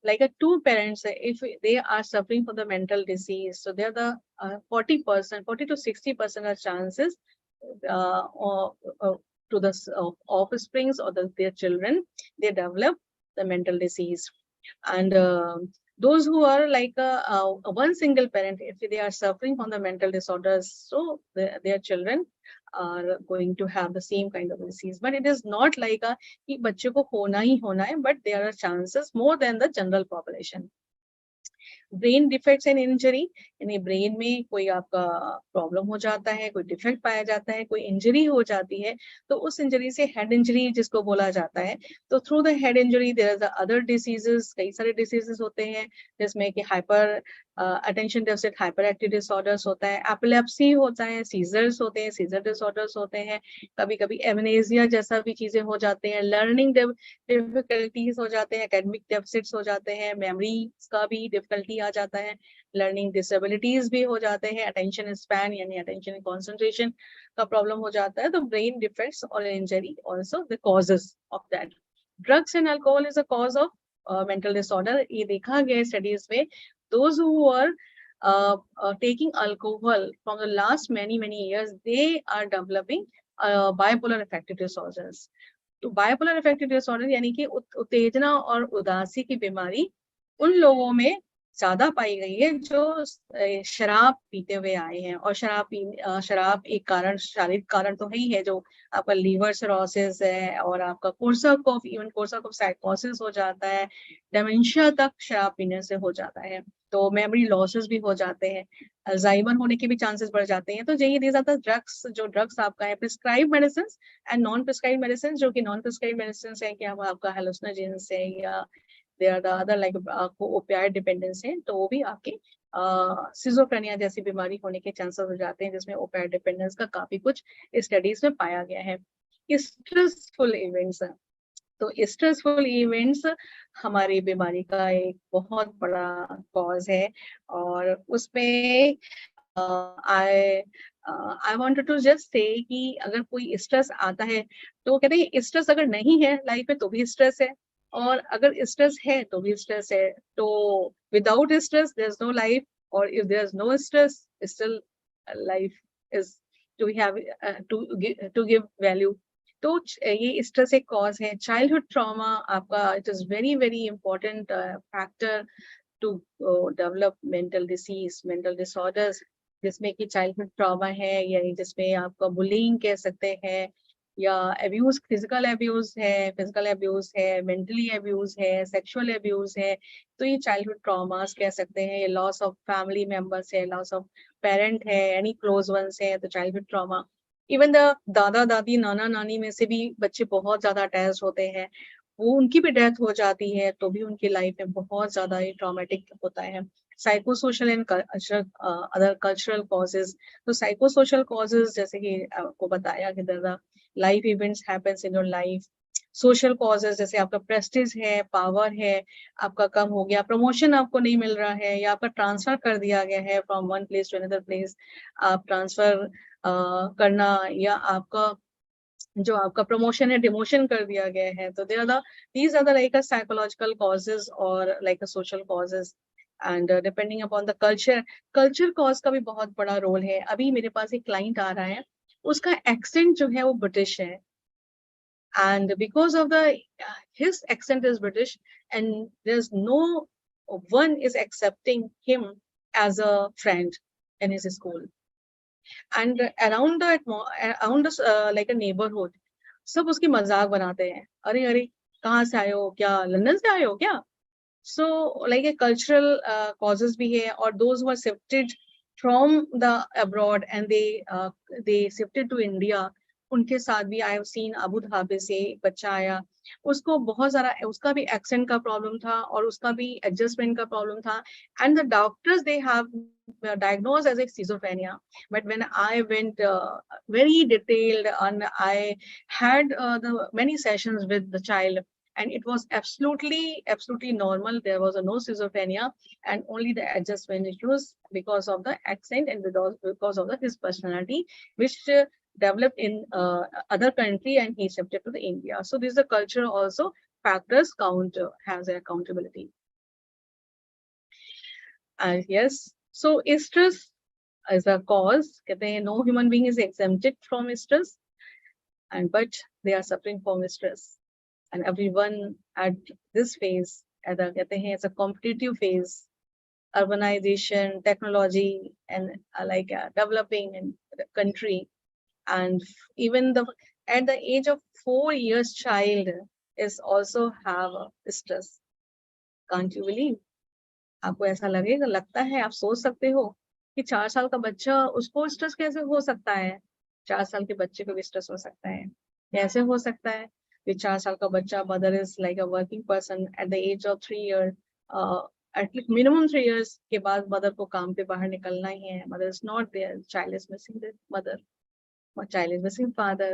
like a two parents, if they are suffering from the mental disease, so there are the 40% 40 to 60% of chances or to the offsprings or their children, they develop the mental disease. And those who are like one single parent, if they are suffering from the mental disorders, so their children are going to have the same kind of disease. But it is not like कि बच्चे को होना ही होना है, but there are chances more than the general population. Brain defects and injury, यानी brain में कोई आपका प्रॉब्लम हो जाता है, कोई डिफेक्ट पाया जाता है, कोई इंजरी हो जाती है, तो उस इंजरी से हेड इंजरी जिसको बोला जाता है, तो through the head injury there are the other diseases, कई सारे डिसीजेस होते हैं जिसमें कि hyper attention deficit hyper active disorders होता है, एपिलेप्सी होता है, सीजर्स होते हैं, सीजर डिसऑर्डर्स होते हैं, कभी कभी एमनेजिया जैसा भी चीजें हो जाते हैं, लर्निंग डिफिकल्टीज हो जाते हैं, एकेडमिक डेफिसिट्स हो जाते हैं, मेमोरी का भी डिफिकल्टी आ जाता है, लर्निंग डिसेबिलिटीज भी हो जाते हैं, अटेंशन स्पैन यानी अटेंशन कंसंट्रेशन का प्रॉब्लम हो जाता है. तो ब्रेन डिफेक्ट्स और injury also the causes of that. Drugs and alcohol is a cause of mental disorder. ये देखा गया स्टडीज में, those who are taking alcohol from the last many years, they are developing bipolar affective disorders. तो bipolar affective disorder यानी कि उत्तेजना और उदासी की बीमारी उन लोगों में ज्यादा पाई गई है जो शराब पीते हुए आए हैं. और शराब एक कारण, शारीरिक कारण तो है ही है, जो आपका लीवर सिरोसिस है और आपका कोर्साकॉफ, इवन कोर्साकॉफ साइकोसिस हो जाता है, डेमेंशिया तक शराब पीने से हो जाता है, तो मेमोरी लॉसेस भी हो जाते हैं, अल्जाइमर होने के भी चांसेस बढ़ जाते हैं. तो यही दीज आर द ड्रग्स, जो ड्रग्स आपका है prescribe medicine and non prescribe medicine. जो कि नॉन प्रिस्क्राइब मेडिसिन है कि आपका हेलुसिनोजेंस है या there are the other like opioid dependence है, तो वो भी आपके सिजोफ्रेनिया जैसी बीमारी होने के चांसेस हो जाते हैं, जिसमें opioid dependence का काफी कुछ स्टडीज में पाया गया है. स्ट्रेसफुल इवेंट्स, तो स्ट्रेसफुल इवेंट्स हमारी बीमारी का एक बहुत बड़ा कॉज है. और उसमें I wanted to just say कि अगर कोई स्ट्रेस आता है तो कहते हैं स्ट्रेस अगर नहीं है लाइफ में तो भी स्ट्रेस है, और अगर स्ट्रेस है तो भी स्ट्रेस है. तो without stress there is no life, और if there is no stress still life is to have to give value. तो ये स्ट्रेस एक कॉज है. चाइल्डहुड ट्रॉमा आपका, it is very important factor to develop mental disease, mental disorders, जिसमें कि childhood trauma है, यानी जिसमें आपका बुलिंग कह सकते हैं, या अब्यूज, फिजिकल अब्यूज है, मेंटली अब्यूज है, सेक्सुअल अब्यूज है, तो ये चाइल्डहुड ट्रॉमास कह सकते हैं, ये लॉस ऑफ फैमिली मेंबर्स है, लॉस ऑफ पेरेंट है, एनी क्लोज वंस है, तो चाइल्डहुड ट्रॉमा। इवन द दादा दादी नाना नानी में से भी बच्चे बहुत ज्यादा अटैच होते हैं, वो उनकी भी डेथ हो जाती है तो भी उनकी लाइफ में बहुत ज्यादा ये ट्रॉमेटिक होता है। Psychosocial and other cultural causes, तो साइकोसोशल कॉजेज जैसे कि आपको बताया कि दादा life events happens in your life. Social causes जैसे आपका प्रेस्टीज है, पावर है, आपका कम हो गया, प्रमोशन आपको नहीं मिल रहा है, या आपका ट्रांसफर कर दिया गया है from one place to another place, आप ट्रांसफर करना, या आपका जो आपका प्रमोशन है डिमोशन कर दिया गया है, तो they are the these are the like a psychological causes और like a social causes. And depending upon the culture, culture cause का भी बहुत बड़ा रोल है। अभी मेरे पास एक क्लाइंट आ रहा है, उसका एक्सेंट जो है वो ब्रिटिश है, and because of the his accent is British, and there's no one is accepting him as a friend in his school, and around the like a neighborhood, सब उसकी मजाक बनाते हैं, अरे अरे कहाँ से आए हो, क्या लंदन से आए हो क्या। so like a cultural causes भी है, और those who are shifted from the abroad and they shifted to India, उनके साथ भी I have seen Abu Dhabi से एक बच्चा आया, उसको बहुत सारा, उसका भी एक्सेंट का प्रॉब्लम था और उसका भी एडजस्टमेंट का प्रॉब्लम था, and the doctors they have diagnosed as a schizophrenia. But when I went very detailed and I had the many sessions with the child, and it was absolutely normal, there was no schizophrenia, and only the adjustment issues because of the accent and because of his personality, which developed in other country, and he shifted to the India. So this is the culture also factors count has accountability. Yes, so stress is a cause, कहते हैं no human being is exempted from stress, and but they are suffering from stress, and everyone at this phase, कहते हैं it's a competitive phase, urbanization, technology, and developing in the country, and even the at the age of 4 years child is also have a stress. Can't you believe? आपको ऐसा लगता है, आप सोच सकते हो कि 4 साल का बच्चा, उसको स्ट्रेस कैसे हो सकता है। 4 साल के बच्चे को भी स्ट्रेस हो सकता है, कैसे हो सकता है कि 4 साल का बच्चा, mother is like a working person at the age of 3 year, at least minimum 3 years के बाद मदर को काम पे बाहर निकलना ही है, mother is not there, child is missing the mother, child is missing father,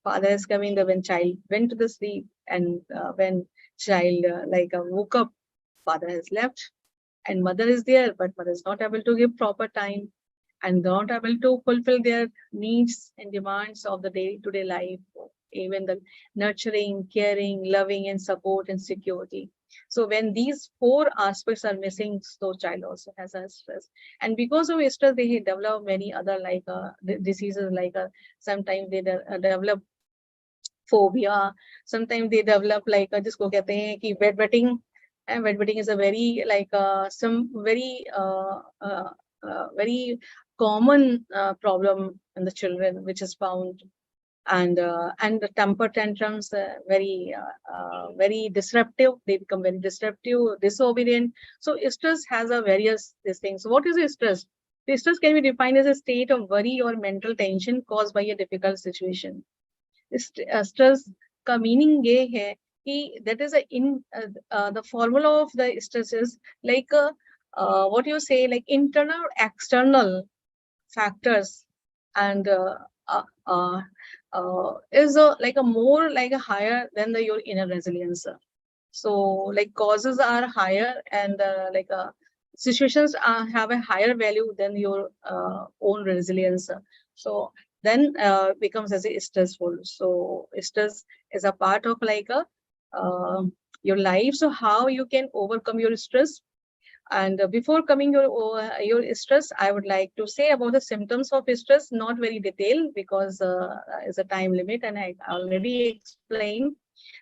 father is coming when child went to the sleep, and when child woke up, father has left, and mother is there, but mother is not able to give proper time and not able to fulfill their needs and demands of the day-to-day life, even the nurturing, caring, loving, and support and security. So when these 4 aspects are missing, so child also has a stress, and because of stress, they develop many other diseases, sometimes they develop phobia, sometimes they develop जिसको कहते हैं कि bedwetting, and bedwetting is a very some very common problem in the children, which is found, and the temper tantrums, very disruptive, they become very disruptive, disobedient. So stress has a various these things. So what is stress? The stress can be defined as a state of worry or mental tension caused by a difficult situation. Stress का meaning ये है कि that is the formula of the stress is what you say, like internal external factors, and is like a more like a higher than your inner resilience. So like causes are higher, and situations have a higher value than your own resilience. So then becomes as a stressful. So stress is a part of your life. So how you can overcome your stress? And before coming your stress, I would like to say about the symptoms of stress, not very detailed because it's a time limit, and I already explained.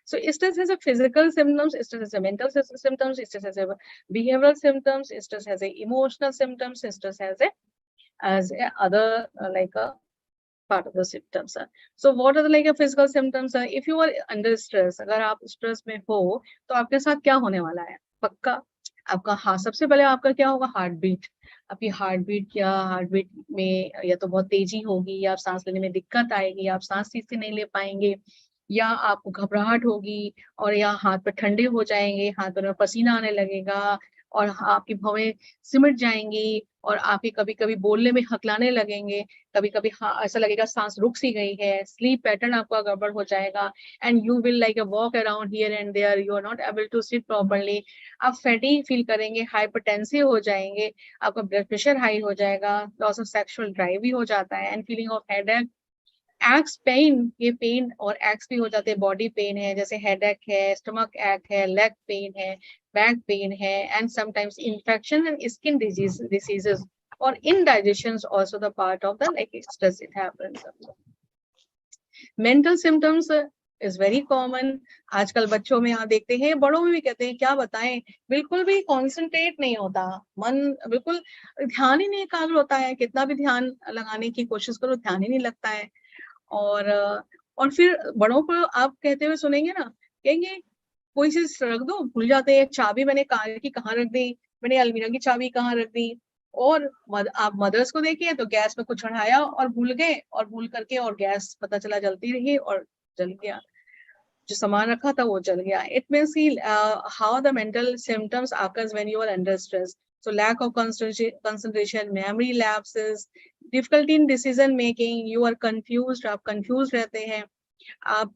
So stress has a physical symptoms, stress has a mental symptoms, stress has a behavioral symptoms, stress has a emotional symptoms, stress has a other part of the symptoms. So what are the like physical symptoms? If you are under stress, अगर आप stress में हो तो आपके साथ क्या होने वाला है? पक्का आपका हाँ, सबसे पहले आपका क्या होगा? Heart beat. आपकी हार्ट बीट में या तो बहुत तेजी होगी, या आप सांस लेने में दिक्कत आएगी, आप सांस ठीक से नहीं ले पाएंगे, या आपको घबराहट होगी, और या हाथ पे ठंडे हो जाएंगे, हाथ में पसीना आने लगेगा, और आपकी भवें सिमट जाएंगी, और आपके कभी कभी बोलने में हकलाने लगेंगे, कभी कभी ऐसा लगेगा सांस रुक सी गई है, स्लीप पैटर्न आपका गड़बड़ हो जाएगा, and you will like walk around here and there, you are not able to sit properly, आप फैटिग फील करेंगे, हाइपरटेंसिव हो जाएंगे, आपका ब्लड प्रेशर हाई हो जाएगा, लॉस ऑफ सेक्सुअल ड्राइव भी हो जाता है, and feeling of headache, aches pain, ये पेन और एक्स भी हो जाते हैं, बॉडी पेन है जैसे हेडेक है, स्टमक एक्ट है, लेग पेन है, बैक पेन है, and sometimes infection and skin diseases और indigestion is also the part of the like stress it happens. Mental symptoms is very common. आजकल बच्चों में यहाँ देखते हैं, बड़ों में भी कहते हैं, क्या बताएं, बिल्कुल भी कॉन्सेंट्रेट नहीं होता, मन बिल्कुल ध्यान ही नहीं एकाग्र होता है, कितना भी ध्यान लगाने की कोशिश करो ध्यान ही नहीं लगता है। और फिर बड़ों को आप कहते हुए सुनेंगे ना, कहेंगे कोई चीज रख दो, भूल जाते हैं, चाबी मैंने कार की कहाँ रख दी, मैंने अलमीरा की चाबी कहाँ रख दी, और आप मदर्स को देखिए तो गैस में कुछ चढ़ाया और भूल गए, और भूल करके और गैस पता चला जलती रही और जल गया, जो सामान रखा था वो जल गया। It means how the mental symptoms occurs when you are under stress. So lack of concentration, memory lapses, difficulty in decision making, you are confused, आप confused रहते हैं, आप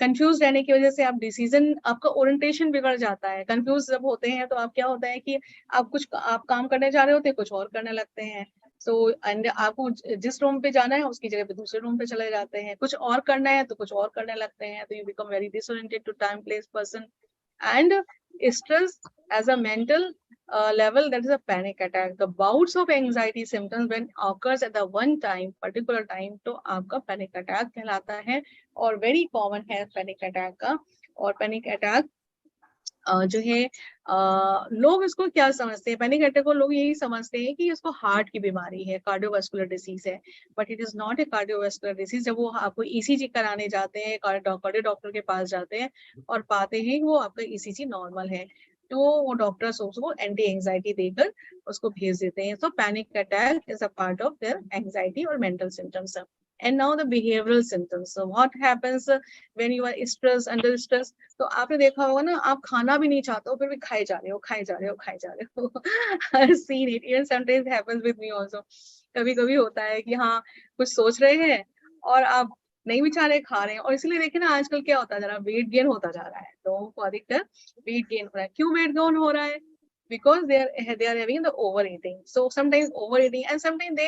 कंफ्यूज रहने की वजह से आप डिसीजन, आपका ओरिएंटेशन बिगड़ जाता है। कंफ्यूज जब होते हैं तो आप क्या होता है कि आप काम करने जा रहे होते हैं, कुछ और करने लगते हैं। सो एंड आपको जिस रूम पे जाना है उसकी जगह पे दूसरे रूम पे चले जाते हैं, कुछ और करना है तो कुछ और करने लगते हैं, तो you become very disoriented to time place person. And stress as a mental level, that is a panic attack. The bouts of anxiety symptoms when occurs at the one time particular time, तो आपका panic attack कहलाता है, और very common है panic attack का। और panic attack जो है लोग इसको क्या समझते हैं, पैनिक अटैक को लोग यही समझते हैं कि इसको हार्ट की बीमारी है, कार्डियोवास्कुलर डिसीज है, but it is not a cardiovascular disease. जब वो आपको ईसीजी कराने जाते हैं, कार्डियो डॉक्टर के पास जाते हैं और पाते हैं कि वो आपका ईसीजी नॉर्मल है, तो वो डॉक्टर्स उसको एंटी एंजाइटी देकर उसको भेज देते हैं। So panic attack is a part of their anxiety और mental symptoms. And now the behavioral symptoms. So what happens when you are stressed, under stress? तो आपने देखा होगा ना, आप खाना भी नहीं चाहते हो फिर भी खाए जा रहे हो, खाए जा रहे हो, खाए जा रहे हो। I've seen it. Even sometimes happens with me also. कभी कभी होता है कि हाँ कुछ सोच रहे हैं और आप नहीं भी चाह रहे, खा रहे हैं। और इसलिए देखिए ना आजकल क्या होता जा रहा है, वेट गेन होता जा रहा है, लोगों को अधिकतर वेट गेन हो रहा है। क्यों वेट गेन हो रहा है? Because they are having the overeating. So sometimes overeating, and sometimes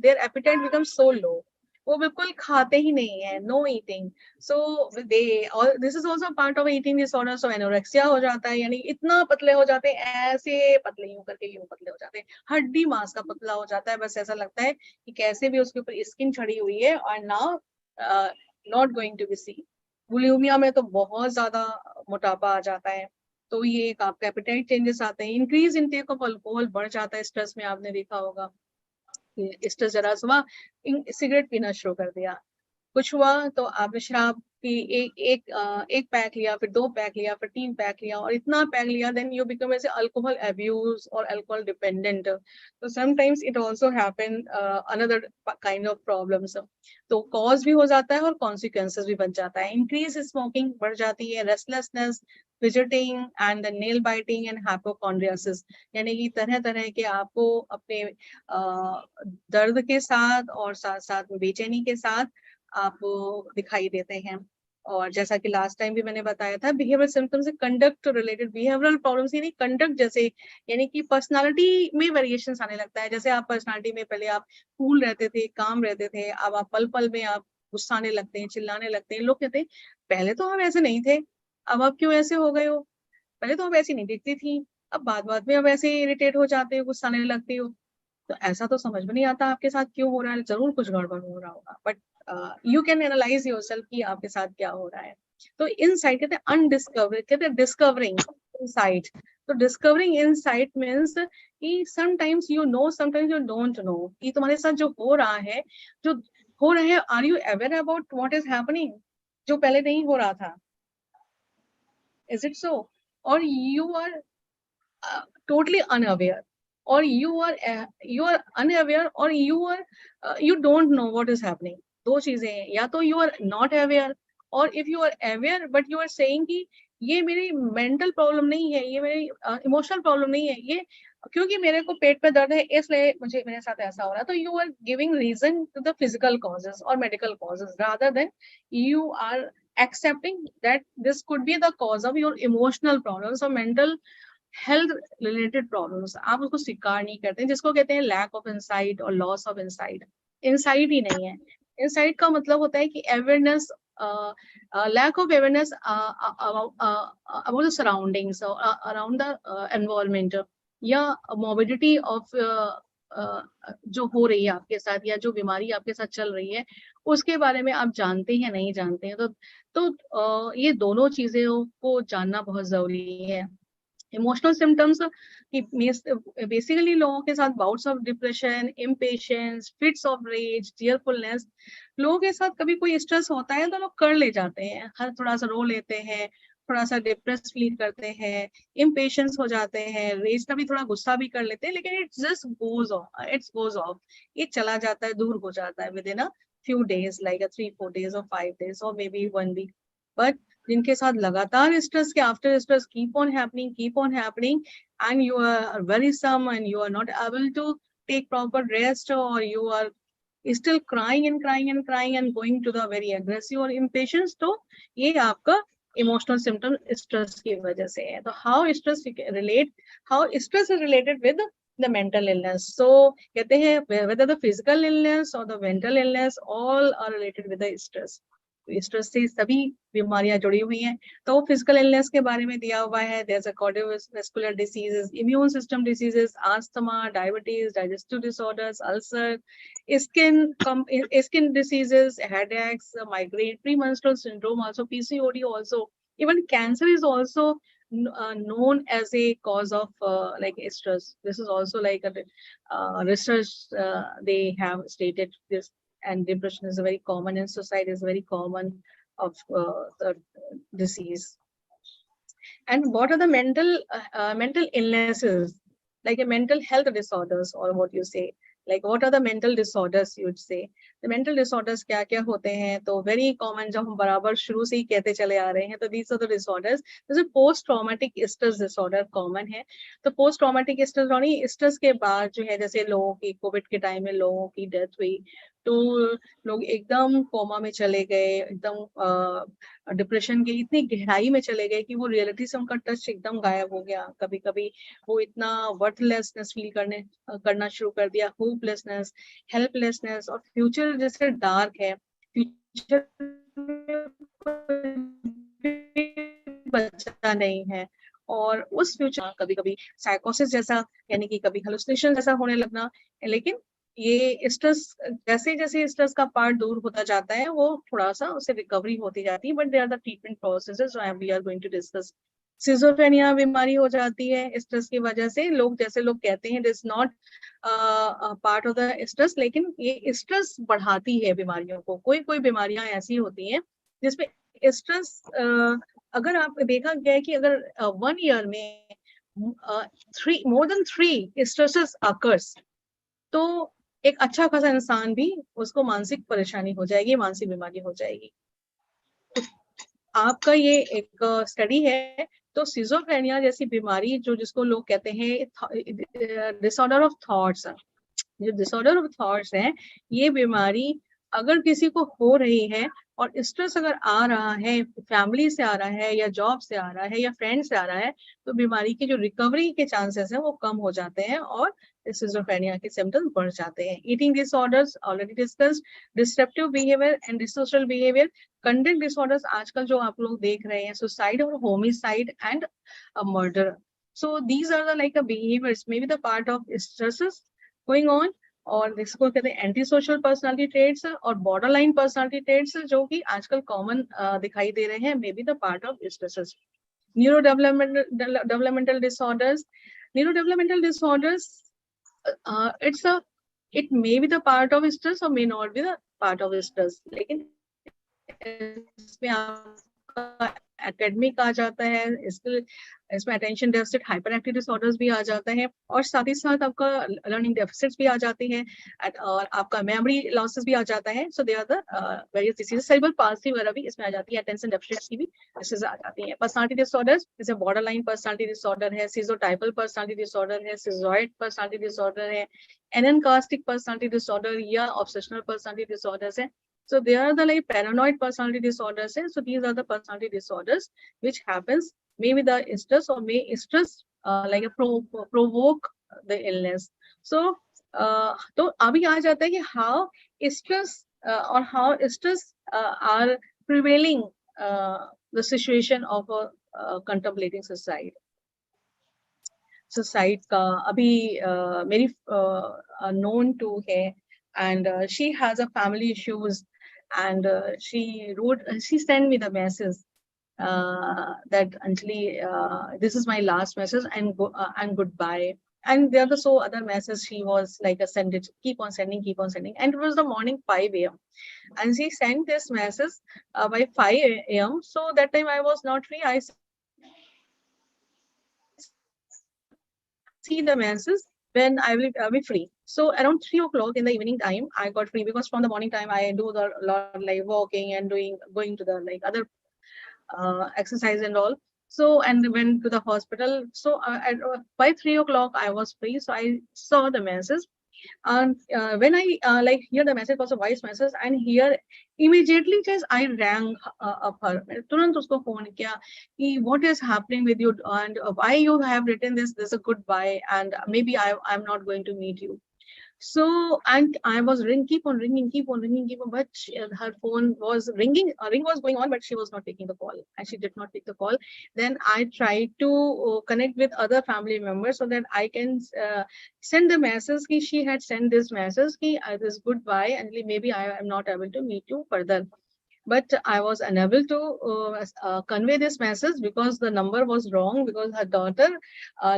their appetite becomes so low. वो बिल्कुल खाते ही नहीं है, नो ईटिंग। सो दे, और this is also part of eating disorder. So anorexia हो जाता है, यानी इतना पतले हो जाते हैं, ऐसे पतले यूं करके यूं पतले हो जाते हैं, हड्डी मांस का पतला हो जाता है, बस ऐसा लगता है कि कैसे भी उसके ऊपर स्किन चढ़ी हुई है, और now not going to be see. Bulimia में तो बहुत ज्यादा मोटापा आ जाता है, तो ये एक आपका एपेटाइट चेंजेस आते हैं। इंक्रीज इनटेक ऑफ अल्कोहल बढ़ जाता है स्ट्रेस में, आपने देखा होगा स्ट्रेस जरा सुबह सिगरेट पीना शुरू कर दिया, कुछ हुआ तो आपने शराब की एक पैक लिया, फिर 2 पैक लिया, फिर 3 पैक लिया, और इतना पैक लिया, then you become as alcohol abuse और अल्कोहल डिपेंडेंट। तो sometimes it also happen another kind of problems. तो कॉज भी हो जाता है और कॉन्सिक्वेंसेस भी बन जाता है। इंक्रीज स्मोकिंग बढ़ जाती है, restlessness, fidgeting and nail biting and hypochondriasis, यानी कि तरह तरह के आपको अपने दर्द के साथ और साथ साथ बेचैनी के साथ आप दिखाई देते हैं। और जैसा कि लास्ट टाइम भी मैंने बताया था, बिहेवियर सिम्टम्स से कंडक्ट रिलेटेड बिहेवियरल प्रॉब्लम्स, यानी कंडक्ट जैसे, यानी कि पर्सनालिटी में वेरिएशंस आने लगता है। जैसे आप पर्सनालिटी में पहले आप कूल रहते थे, काम रहते थे, अब आप पल पल में आप गुस्साने लगते हैं, चिल्लाने लगते हैं। लोग कहते हैं पहले तो हम ऐसे नहीं थे, अब आप क्यों ऐसे हो गए हो? पहले तो आप ऐसी नहीं दिखती थी, अब बात में अब ऐसे इरिटेट हो जाते हो, गुस्साने लगती हो। तो ऐसा तो समझ में नहीं आता आपके साथ क्यों हो रहा है, जरूर कुछ गड़बड़ हो रहा होगा, but you can analyse yourself कि आपके साथ क्या हो रहा है। तो इनसाइट कहते हैं अनडिस्कवर, कहते हैं डिस्कवरिंग इनसाइट। तो डिस्कवरिंग इनसाइट मीन्स कि sometimes you know, sometimes you don't know, कि तुम्हारे साथ जो हो रहा है, जो हो रहे हैं, are you aware about what is happening, जो पहले नहीं हो रहा था? Is it so? और you are totally unaware, or you are unaware, or you don't know what is happening. दो चीजें हैं, या तो you are not aware, और if you are aware but you are saying कि ये मेरी मेंटल प्रॉब्लम नहीं है, ये मेरी इमोशनल प्रॉब्लम नहीं है, ये क्योंकि मेरे को पेट में दर्द है इसलिए मुझे मेरे साथ ऐसा हो रहा है, तो you are giving reason to the physical causes और medical causes rather than you are accepting that this could be the cause of your emotional problems or mental health related problems. आप उसको स्वीकार नहीं करते, जिसको कहते हैं लैक ऑफ इंसाइट और लॉस ऑफ इंसाइट। इंसाइट ही नहीं है। इंसाइट का मतलब होता है कि awareness, lack of awareness about the surroundings, around the environment, या मोबिलिटी ऑफ जो हो रही है आपके साथ, या जो बीमारी आपके साथ चल रही है उसके बारे में आप जानते हैं नहीं जानते हैं। तो ये दोनों चीजों को जानना बहुत जरूरी है। इमोशनल सिम्टम्स बेसिकली लोगों के साथ bouts of depression, impatience, fits of rage, tearfulness. लोगों के साथ कभी कोई स्ट्रेस होता है तो लोग कर ले जाते हैं, हर थोड़ा सा रो लेते हैं, थोड़ा सा डिप्रेस फील करते हैं, इम्पेशंस हो जाते हैं, रेज का भी थोड़ा गुस्सा भी कर लेते हैं, लेकिन इट जस्ट गोज ऑफ, ये चला जाता है, दूर हो जाता है with in a few days, like a 3-4 days or 5 days or maybe 1 week. But जिनके साथ लगातार स्ट्रेस के after stress keep on happening and you are worrisome and you are not able to take proper rest, or you are still crying and going to the very aggressive or impatience, तो ये आपका emotional symptom stress की वजह से है। तो how stress is related with the mental illness. So कहते हैं whether the physical illness or the mental illness all are related with the stress. Stress से सभी बीमारियां जुड़ी हुई हैं। तो फिजिकल इलनेस के बारे में दिया हुआ है, there's a cardiovascular diseases, immune system diseases, asthma, diabetes, digestive disorders, ulcer, skin diseases, headaches, migraine, premenstrual syndrome, also PCOD, also even cancer is also known as a cause of like stress. This is also like a research they have stated this, and depression is very common in society, is very common of the disease. And what are the mental illnesses, like a mental health disorders, or what you say, like what are the mental disorders you would say? The mental disorders क्या क्या होते हैं? तो very common, जब हम बराबर शुरू से ही कहते चले आ रहे हैं, तो these are the disorders. जैसे post traumatic stress disorder common है। तो पोस्ट ट्रॉमेटिक स्ट्रेस के बाद जो है, जैसे लोगों की कोविड के टाइम में लोगों की डेथ हुई, तो लोग एकदम कोमा में चले गए, एकदम डिप्रेशन की इतनी गहराई में चले गए कि वो रियलिटी से उनका टच एकदम गायब हो गया। कभी कभी वो इतना वर्थलेसनेस फील करना शुरू कर दिया, होपलेसनेस, हेल्पलेसनेस, और फ्यूचर जैसे डार्क है, फ्यूचर बचा नहीं है, और उस फ्यूचर कभी कभी साइकोसिस जैसा, यानी कि कभी हेलुसिनेशन जैसा होने लगना। लेकिन ये स्ट्रेस जैसे जैसे स्ट्रेस का पार्ट दूर होता जाता है, वो थोड़ा सा उससे रिकवरी होती जाती है, but there are the treatment processes we are going to discuss. Schizophrenia बीमारी हो जाती है स्ट्रेस की वजह से। जैसे लोग कहते हैं, it is not part of the stress, लेकिन ये स्ट्रेस बढ़ाती है बीमारियों को। कोई कोई बीमारियां ऐसी होती हैं जिसमें स्ट्रेस, अगर आप देखा गया है कि अगर 1 ईयर में more than 3 स्ट्रेसेस अकर्स, तो एक अच्छा खासा इंसान भी, उसको मानसिक परेशानी हो जाएगी, मानसिक बीमारी हो जाएगी। आपका ये एक स्टडी है। तो सिजोफ्रेनिया जैसी बीमारी, जिसको लोग कहते हैं डिसऑर्डर ऑफ थॉट्स, जो डिसऑर्डर ऑफ थॉट्स है, ये बीमारी अगर किसी को हो रही है और स्ट्रेस अगर आ रहा है, फैमिली से आ रहा है या जॉब से आ रहा है या फ्रेंड से आ रहा है, तो बीमारी की जो रिकवरी के चांसेस है वो कम हो जाते हैं और सिजोफ्रेनिया के सिम्टम्स बढ़ जाते हैं। Eating disorders already discussed, disruptive behaviour and dissocial behaviour, conduct disorders आजकल जो आप लोग देख रहे हैं, सुसाइड और homicide and murder. So these are the like a behaviours may be the part of stresses going on. और इसको कहते हैं एंटी सोशल पर्सनालिटी ट्रेट्स और बॉर्डर लाइन पर्सनालिटी ट्रेट्स, जो कि आजकल कॉमन दिखाई दे रहे हैं, may be the part of stresses. Neuro developmental disorders, neurodevelopmental disorders, it may be the part of stress or may not be the part of stress, लेकिन इसमें आपका एकेडमिक आ जाता है, इसमें attention deficit hyper active disorders भी आ जाता है, और साथ ही साथ आपका लर्निंग डेफिसिट्स भी आ जाते हैं, और आपका मेमोरी लॉसेस भी आ जाता है. So they are the various diseases. Cerebral palsy वगैरह भी इसमें आ जाती है, अटेंशन डेफिसिट्स की भी डिसीज आ जाती है. पर्सनालिटी डिसऑर्डर्स जैसे बॉर्डर लाइन पर्सनालिटी डिसऑर्डर है, सिजोटाइपल पर्सनालिटी डिसऑर्डर है, सिजॉइड पर्सनालिटी डिसऑर्डर है, एननकास्टिक पर्सनालिटी डिसऑर्डर या ऑब्सेशनल पर्सनालिटी डिसऑर्डर्स है. So they are the like paranoid personality disorders. So these are the personality disorders which happens maybe the stress or may stress like a provoke the illness. So तो अभी आ जाता है कि how stress or how stress are prevailing the situation of a contemplating suicide. Suicide का अभी मेरी known to है, and she has a family issues, and she sent me the message that Anjali, this is my last message, and goodbye. And there are so other messages she was like send it, keep on sending, and it was the morning 5 a.m. and she sent this message by 5 a.m. So that time I was not free. I see the message when I will be free. So around 3 o'clock in the evening time, I got free, because from the morning time I do the lot like walking and going to the like other exercise and all. So and went to the hospital. So by 3 o'clock I was free. So I saw the message, and when I like hear the message was a voice message, and here immediately just I rang up her. तुरंत उसको phone किया कि what is happening with you, and why you have written this a goodbye, and maybe I'm not going to meet you. So, and I was keep on ringing, but her phone was ringing, a ring was going on, but she was not taking the call, and she did not take the call. Then I tried to connect with other family members so that I can send the message. She had sent this message, this goodbye, and maybe I am not able to meet you further. But I was unable to convey this message because the number was wrong, because her daughter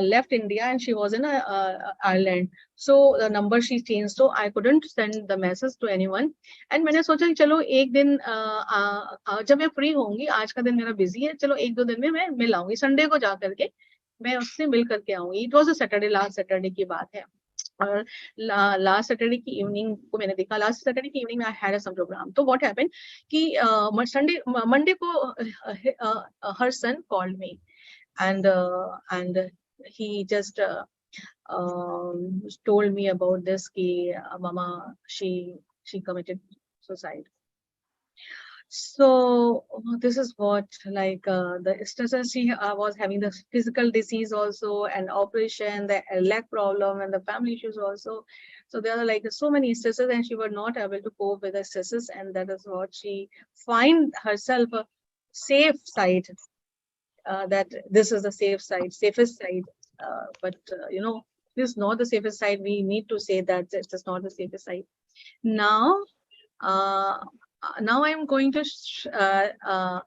left India and she was in Ireland. So the number she changed, so I couldn't send the message to anyone. And मैंने सोचा कि चलो एक दिन जब मैं free होंगी, आज का दिन मेरा बिजी है, चलो एक दो दिन में मैं मिल आऊंगी, संडे को जा करके मैं उससे मिल करके आऊंगी. It was a Saturday, last Saturday की बात है. और लास्ट सैटरडे की इवनिंग को मैंने देखा. लास्ट सैटरडे की इवनिंग में आई हैड सम प्रोग्राम. तो व्हाट हैपेंड कि संडे मंडे को her son called me, and he just told me about this ki mama, she committed suicide. So this is what like the stresses she was having, the physical disease also, and operation, the leg problem, and the family issues also. So there are like so many stresses, and she was not able to cope with the stresses, and that is what she find herself a safe side, that this is the safest side. But this is not the safest side. We need to say that it is not the safest side. Now now I'm going to show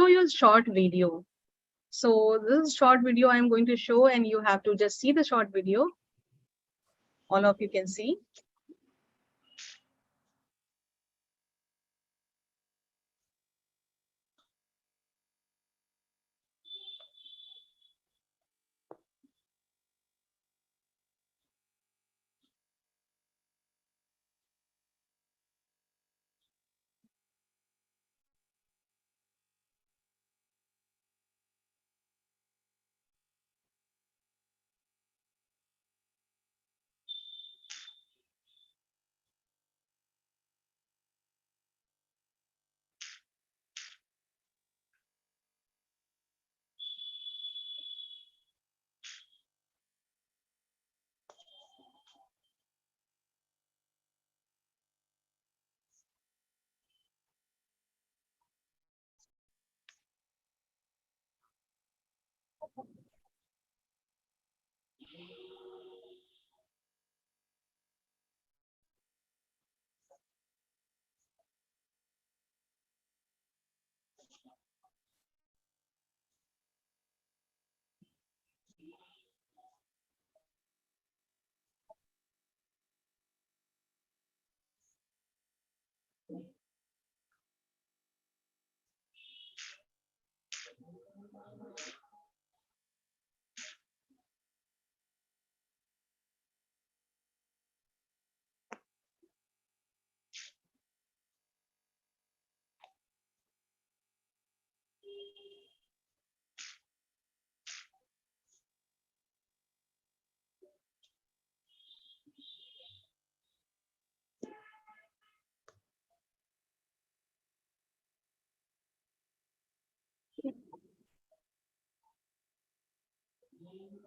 you a short video. So this is short video I'm going to show, and you have to just see the short video. All of you can see.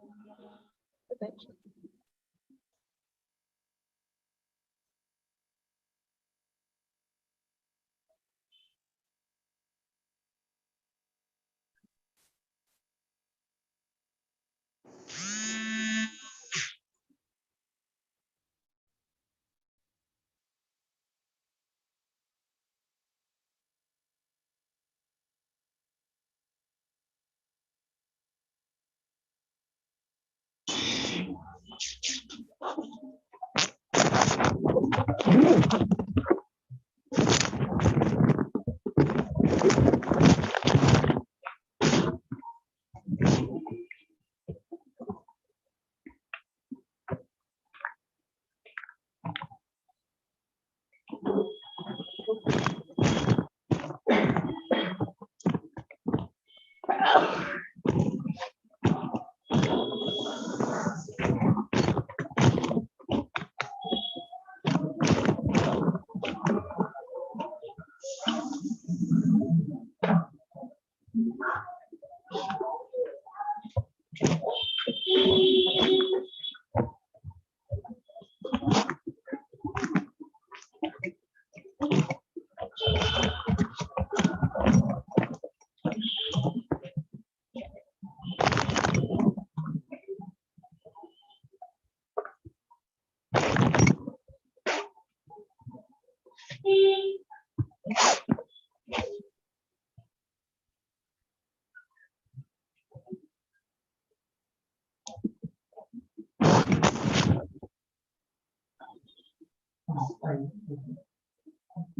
Thank you.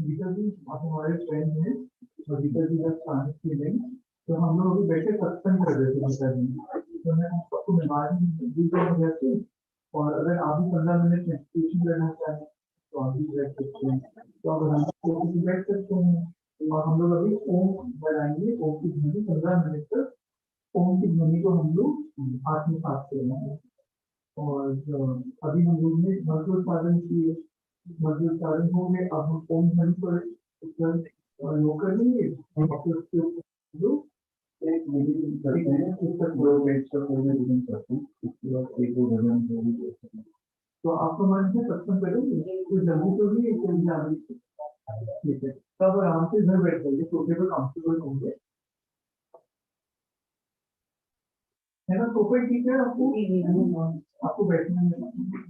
Geeta ji आप हमारे friend हैं और गीता जी का स्थान feeling तो हम लोग अभी बैठे सत्संग कर रहे थे गीता जी तो मैं आपको बीमारी गीता हो जाती और अगर आप भी 15 मिनट मेडिटेशन करना चाहें तो आप भी बैठ सकते हैं तो अगर हम लोग बैठ सकते हैं और हम लोग अभी ओम बनाएंगे ओम की ध्वनि 15 मिनट तक ओम की ध्वनि को हम लोग आत्मसात करेंगे और अभी हम लोग ने मंत्र उच्चारण किए मंत्र उच्चारण हो गए अब हम ओम ध्वनि पर योग करेंगे और फिर उसके जो एक मेडिटेशन करते हैं फिर तक 2 मिनट तक कोई मेडिटेशन करते हैं उसके बाद एक दो भजन जो भी करते हैं तो आप हमारे से सत्संग करेंगे तो जल्दी तो भी एक जल्दी आ रही ठीक है तब आराम से घर बैठ जाइए सोफे पर कंफर्टेबल होंगे है ना सोफा ठीक है आपको आपको बैठने में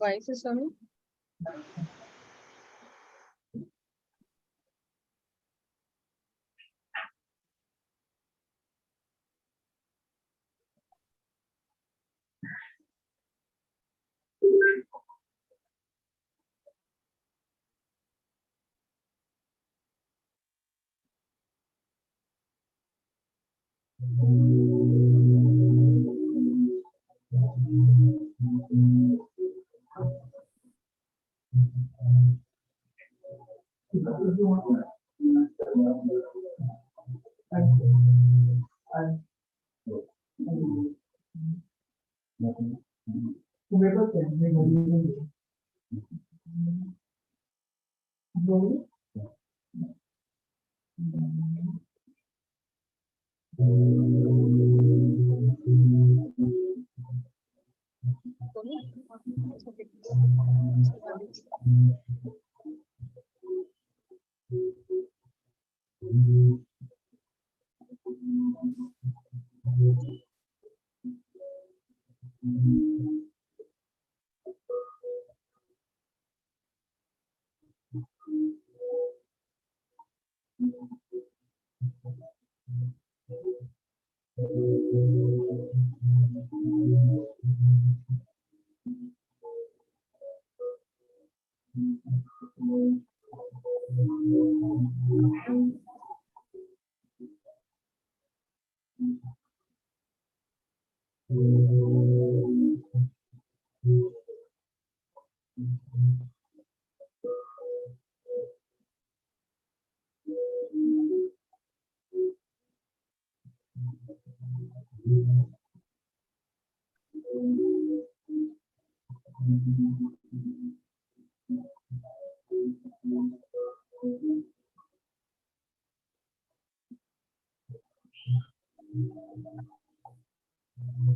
Why is Swami? All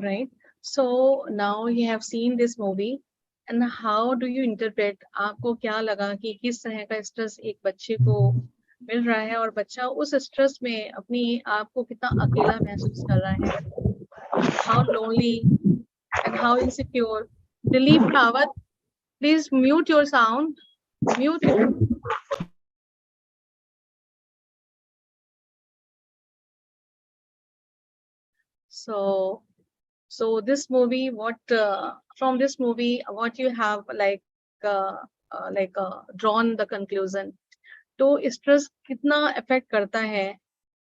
right. So now you have seen this movie, and how do you interpret? आपको क्या लगा कि किस तरह का स्ट्रेस एक बच्चे को मिल रहा है और बच्चा उस स्ट्रेस में अपनी आप को कितना अकेला महसूस कर रहा है? How lonely and how insecure? Dilip Rawat, please mute your sound. Mute it. So this movie, what from this movie, what you have drawn the conclusion? तो स्ट्रेस कितना अफेक्ट करता है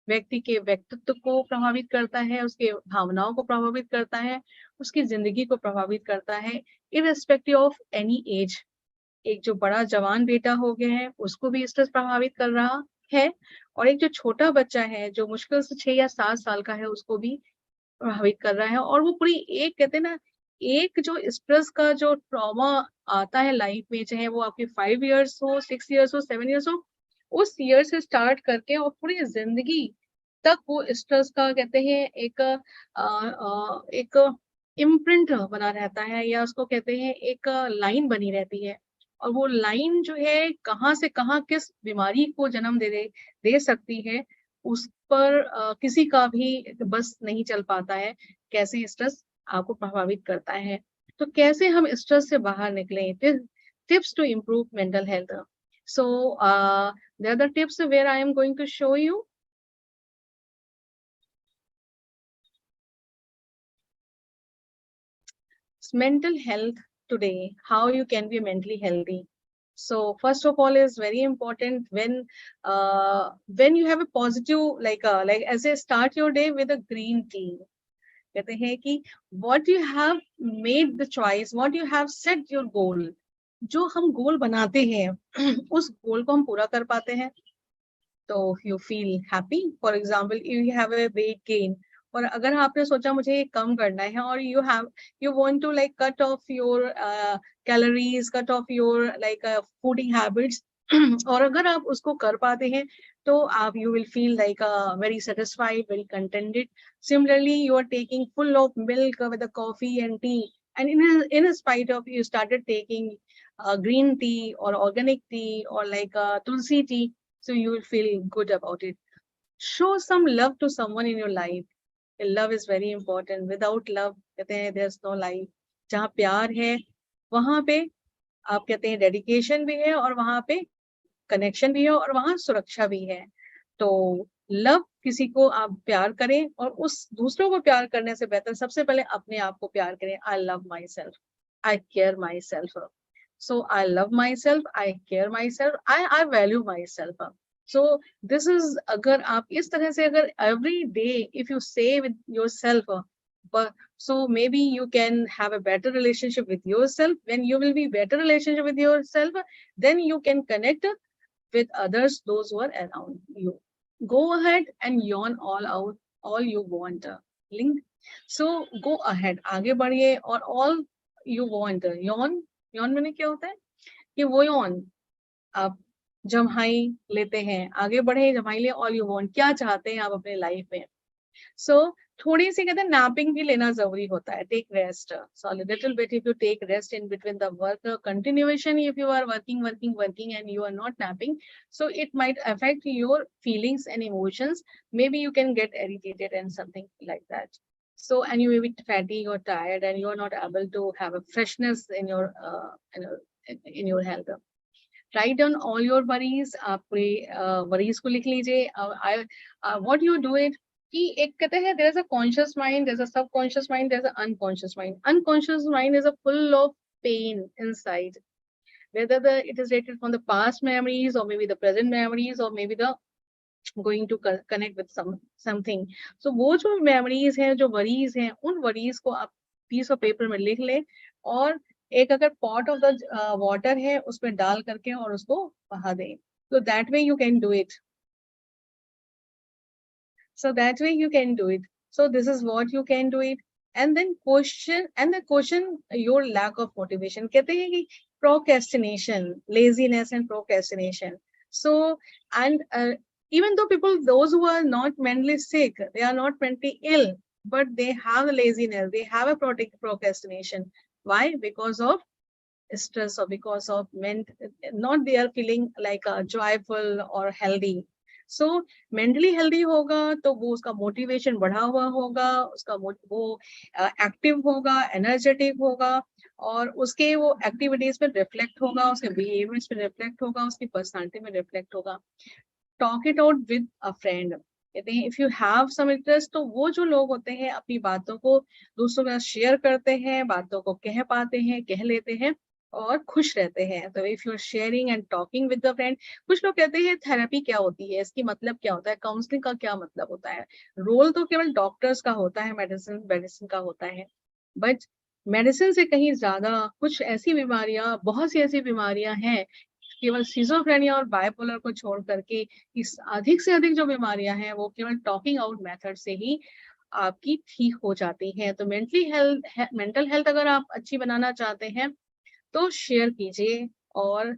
व्यक्ति के व्यक्तित्व को प्रभावित करता है, उसके भावनाओं को प्रभावित करता है, उसकी जिंदगी को प्रभावित करता है, इररिस्पेक्टिव ऑफ एनी एज। एक जो बड़ा जवान बेटा हो गया है उसको भी स्ट्रेस प्रभावित कर रहा है, और एक जो छोटा बच्चा है जो मुश्किल से 6 या 7 साल का है उसको भी प्रभावित कर रहा है। और वो पूरी एक कहते हैं ना, एक जो स्ट्रेस का जो ट्रॉमा आता है लाइफ में, चाहे वो आपके 5 इयर्स हो, 6 इयर्स हो, 7 इयर्स हो, उस ईयर से स्टार्ट करके और पूरी जिंदगी तक वो स्ट्रेस का कहते हैं एक इम्प्रिंट बना रहता है, या उसको कहते हैं एक लाइन बनी रहती है। और वो लाइन जो है कहाँ से कहाँ किस बीमारी को जन्म दे सकती है, उस पर किसी का भी बस नहीं चल पाता है, कैसे स्ट्रेस आपको प्रभावित करता है। तो कैसे हम स्ट्रेस से बाहर निकलें, tips to improve mental health. So there are the tips where I am going to show you. Mental health today, how you can be mentally healthy. So first of all is very important when you have a positive like as a start your day with a green tea. कहते हैं कि what you have made the choice, what you have set your goal, जो हम गोल बनाते हैं उस गोल को हम पूरा कर पाते हैं तो you feel happy. For example, you have a weight gain, और अगर आपने सोचा मुझे ये कम करना है और you want to like cut off your calories, cut off your like fooding habits, और अगर आप उसको कर पाते हैं तो आप you will feel like very satisfied, very contented. Similarly, you are taking full of milk with the coffee and tea, and in spite of you started taking green tea or organic tea or like tulsi tea, so you will feel good about it. Show some love to someone in your life. Love is very important. Without love, कहते हैं there's no life. जहाँ प्यार है वहाँ पे आप कहते हैं डेडिकेशन भी है, और वहाँ पे कनेक्शन भी है, और वहाँ सुरक्षा भी है। तो लव, किसी को आप प्यार करें, और उस दूसरों को प्यार करने से बेहतर सबसे पहले अपने आप को प्यार करें। I love my self, I care my self, so I love myself, I care myself, I value myself. So this is, अगर आप इस तरह से अगर every day if you say with yourself, but so maybe you can have a better relationship with yourself. When you will be better relationship with yourself, then you can connect with others, those who are around you. Go ahead and yawn all you want. Link. So go ahead, आगे बढ़िए, और all you want. यान मैंने क्या होता है कि वो यान आप जम्हाई लेते हैं, आगे बढ़े, जम्हाई ले, ऑल यू वांट, क्या चाहते हैं आप अपने लाइफ में। सो थोड़ी सी कहते हैं नैपिंग भी लेना जरूरी होता है, take rest, so little bit if you take rest in between the work continuation, if you are working and you are not napping, so it might affect your feelings and emotions. Maybe you can get irritated and something like that. So, and you may be fatigued or tired, and you are not able to have a freshness in your health. Write down all your worries. आप पूरी worries को लिख लीजिए. What you do it कि एक कहते हैं there is a conscious mind, there's a subconscious mind, there's an unconscious mind. Unconscious mind is a full of pain inside, whether it is related from the past memories, or maybe the present memories, or maybe the going to connect with something. So वो जो memories हैं, जो worries हैं, उन worries को आप piece of paper में लिख ले, और एक अगर पॉट ऑफ द वाटर है उसमें डाल करके और उसको बहा दे. So that way you can do it. So that way you can do it. So this is what you can do it. And then question your lack of motivation. कहते हैं कि procrastination, laziness and procrastination. So, and even though people, those who are not mentally sick, they are not mentally ill, but they have laziness, they have a procrastination. Why? Because of stress, or because of not they are feeling like joyful or healthy. So mentally healthy होगा तो वो उसका motivation बढ़ा हुआ होगा, उसका वो active होगा, एनर्जेटिक होगा, और उसके वो एक्टिविटीज में रिफ्लेक्ट होगा, उसके बिहेवियर्स में रिफ्लेक्ट होगा, उसकी पर्सनालिटी में रिफ्लेक्ट होगा. Talk it out with a friend. कहते हैं if you have some interest, तो वो जो लोग होते हैं अपनी बातों को दूसरों के साथ शेयर करते हैं, बातों को कह पाते हैं, कह लेते हैं और खुश रहते हैं. तो if you are sharing and talking with the friend. कुछ लोग कहते हैं थेरेपी क्या होती है, इसकी मतलब क्या होता है, काउंसलिंग का क्या मतलब होता है. रोल तो केवल डॉक्टर्स का होता है, मेडिसिन का होता है, बट मेडिसिन से कहीं ज्यादा कुछ ऐसी बीमारियां, बहुत सी ऐसी बीमारियां हैं, केवल सिजोफ्रेनिया और बाइपोलर को छोड़ करके इस अधिक से अधिक जो बीमारियां हैं वो केवल टॉकिंग आउट मेथड से ही आपकी ठीक हो जाती हैं. तो मेंटल हेल्थ अगर आप अच्छी बनाना चाहते हैं तो शेयर कीजिए और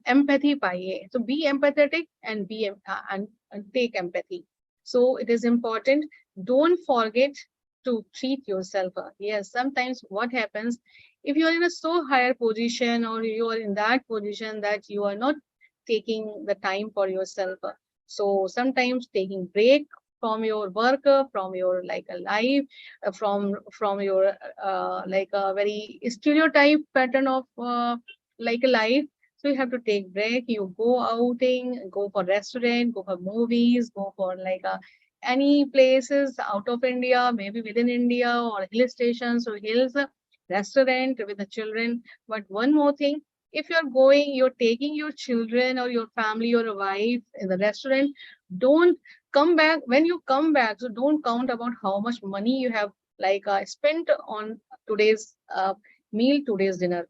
एम्पैथी पाइए. तो be empathetic and be and take empathy. So it is important. Don't forget to treat yourself. Yes, sometimes what happens, if you are in a so higher position or you are in that position that you are not taking the time for yourself, so sometimes taking break from your work, from your like a life, from your like a very stereotype pattern of like a life. So you have to take break, you go outing, go for restaurant, go for movies, go for like a any places out of India, maybe within India, or hill stations or hills, restaurant with the children. But one more thing, if you're going, you're taking your children or your family or a wife in the restaurant, don't come back. When you come back, so don't count about how much money you have like spent on today's meal, today's dinner.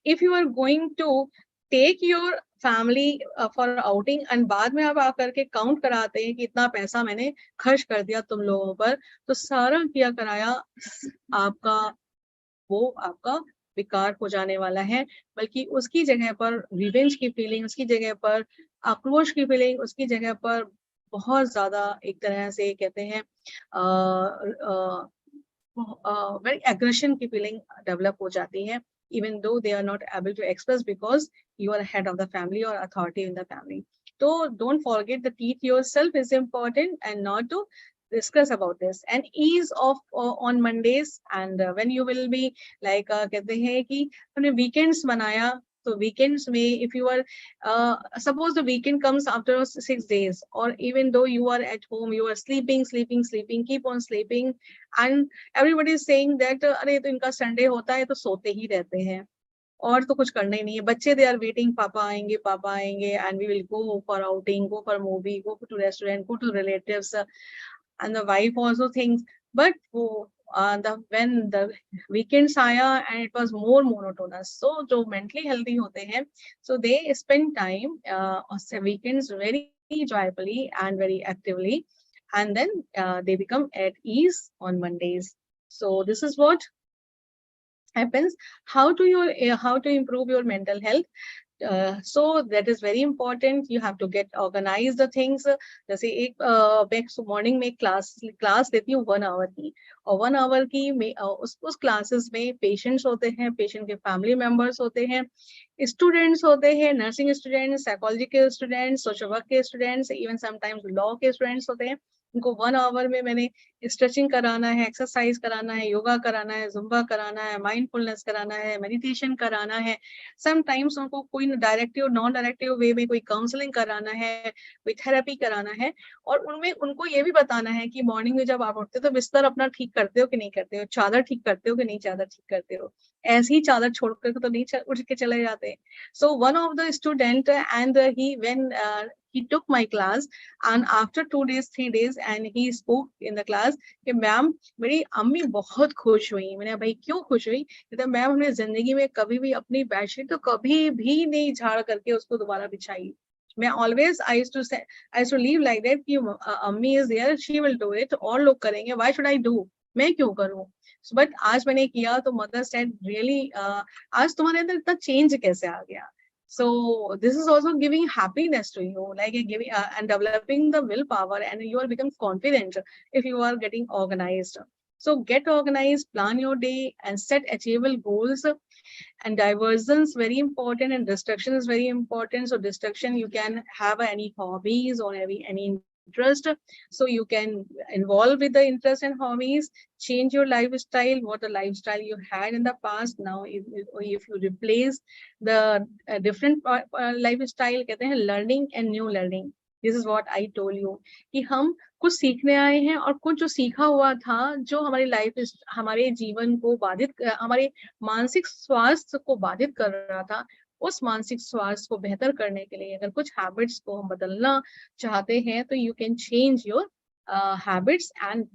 If you are going to take your family for outing and बाद में आप आकर के count कराते हैं कि इतना पैसा मैंने खर्च कर दिया तुम लोगों पर, तो सारा किया कराया आपका बेकार हो जाने वाला है. बल्कि उसकी जगह पर रिवेंज की फीलिंग, उसकी जगह पर आक्रोश की फीलिंग, उसकी जगह पर बहुत ज्यादा एक तरह से कहते हैं वेरी एग्रेशन की फीलिंग डेवलप हो जाती है, even though they are not able to express because you are head of the family or authority in the family. So don't forget the teach yourself is important and not to discuss about this. And ease off on Mondays, and when you will be like कहते हैं कि हमने weekends बनाया, so weekends में if you are suppose the weekend comes after 6 days, or even though you are at home, you are sleeping, keep on sleeping, and everybody is saying that अरे तो इनका Sunday होता है तो सोते ही रहते हैं और तो कुछ करना ही नहीं है. बच्चे दे आर वेटिंग, पापा आएंगे, and we will go for outing, go for movie, go to restaurant, go to relatives, and the wife also thinks, but when the weekends आया and it was more monotonous. So जो mentally healthy होते हैं, so they spend time on weekends very joyfully and very actively, and then they become at ease on Mondays. So this is what happens. How to improve your mental health? So that is very important. You have to get organize the things. जैसे एक morning में class देती हूँ 1 hour की, और 1 hour की में उस क्लासेस में पेशेंट्स होते हैं, पेशेंट के फैमिली मेंबर्स होते हैं, स्टूडेंट्स होते हैं, नर्सिंग स्टूडेंट्स, साइकोलॉजी के स्टूडेंट्स, सोशल वर्क के स्टूडेंट्स, इवन समटाइम्स लॉ के स्टूडेंट्स होते हैं. उनको 1 hour में मैंने स्ट्रेचिंग कराना है, एक्सरसाइज कराना है, योगा कराना है, जुम्बा कराना है, माइंडफुलनेस कराना है, मेडिटेशन कराना है. समटाइम्स उनको कोई डायरेक्टिव नॉन डायरेक्टिव वे में कोई काउंसलिंग कराना है, कोई थेरेपी कराना है, और उनमें उनको ये भी बताना है कि मॉर्निंग में जब आप उठते हो तो बिस्तर अपना ठीक करते हो कि नहीं करते हो, चादर ठीक करते हो कि नहीं चादर ठीक करते हो, ऐसी ही चादर छोड़ कर तो नहीं उठ के चले जाते. So one of the student and he when he took my class, and after 2 days 3 days and he spoke in the class कि मैम मेरी अम्मी बहुत खुश हुई। मैंने भाई क्यों खुश हुई? कहता मैम हमने जिंदगी में कभी भी अपनी बेडशीट तो कभी भी नहीं झाड़ करके उसको दोबारा बिछाई। मैं always I used to live like that कि अम्मी is there, she will do it, और लोग करेंगे, व्हाई शुड आई डू, मैं क्यों करूं? बट आज मैंने किया तो मदर सेड रियली आज तुम्हारे अंदर इतना चेंज कैसे आ गया? So this is also giving happiness to you, like giving and developing the willpower, and you are become confident if you are getting organized. So get organized, plan your day, and set achievable goals. And diversions very important, and distraction is very important. So distraction, you can have any hobbies or any interest, so you can involve with the interest and hobbies. Change your lifestyle, what the lifestyle you had in the past. Now if you replace the different lifestyle, कहते हैं learning and new learning. This is what I told you कि हम कुछ सीखने आए हैं, और कुछ जो सीखा हुआ था जो हमारी लाइफ, हमारे जीवन को बाधित, हमारे मानसिक स्वास्थ्य को बाधित कर रहा था, उस मानसिक स्वास्थ्य को बेहतर करने के लिए अगर कुछ हैबिट्स को हम बदलना चाहते हैं, तो you can change your habits and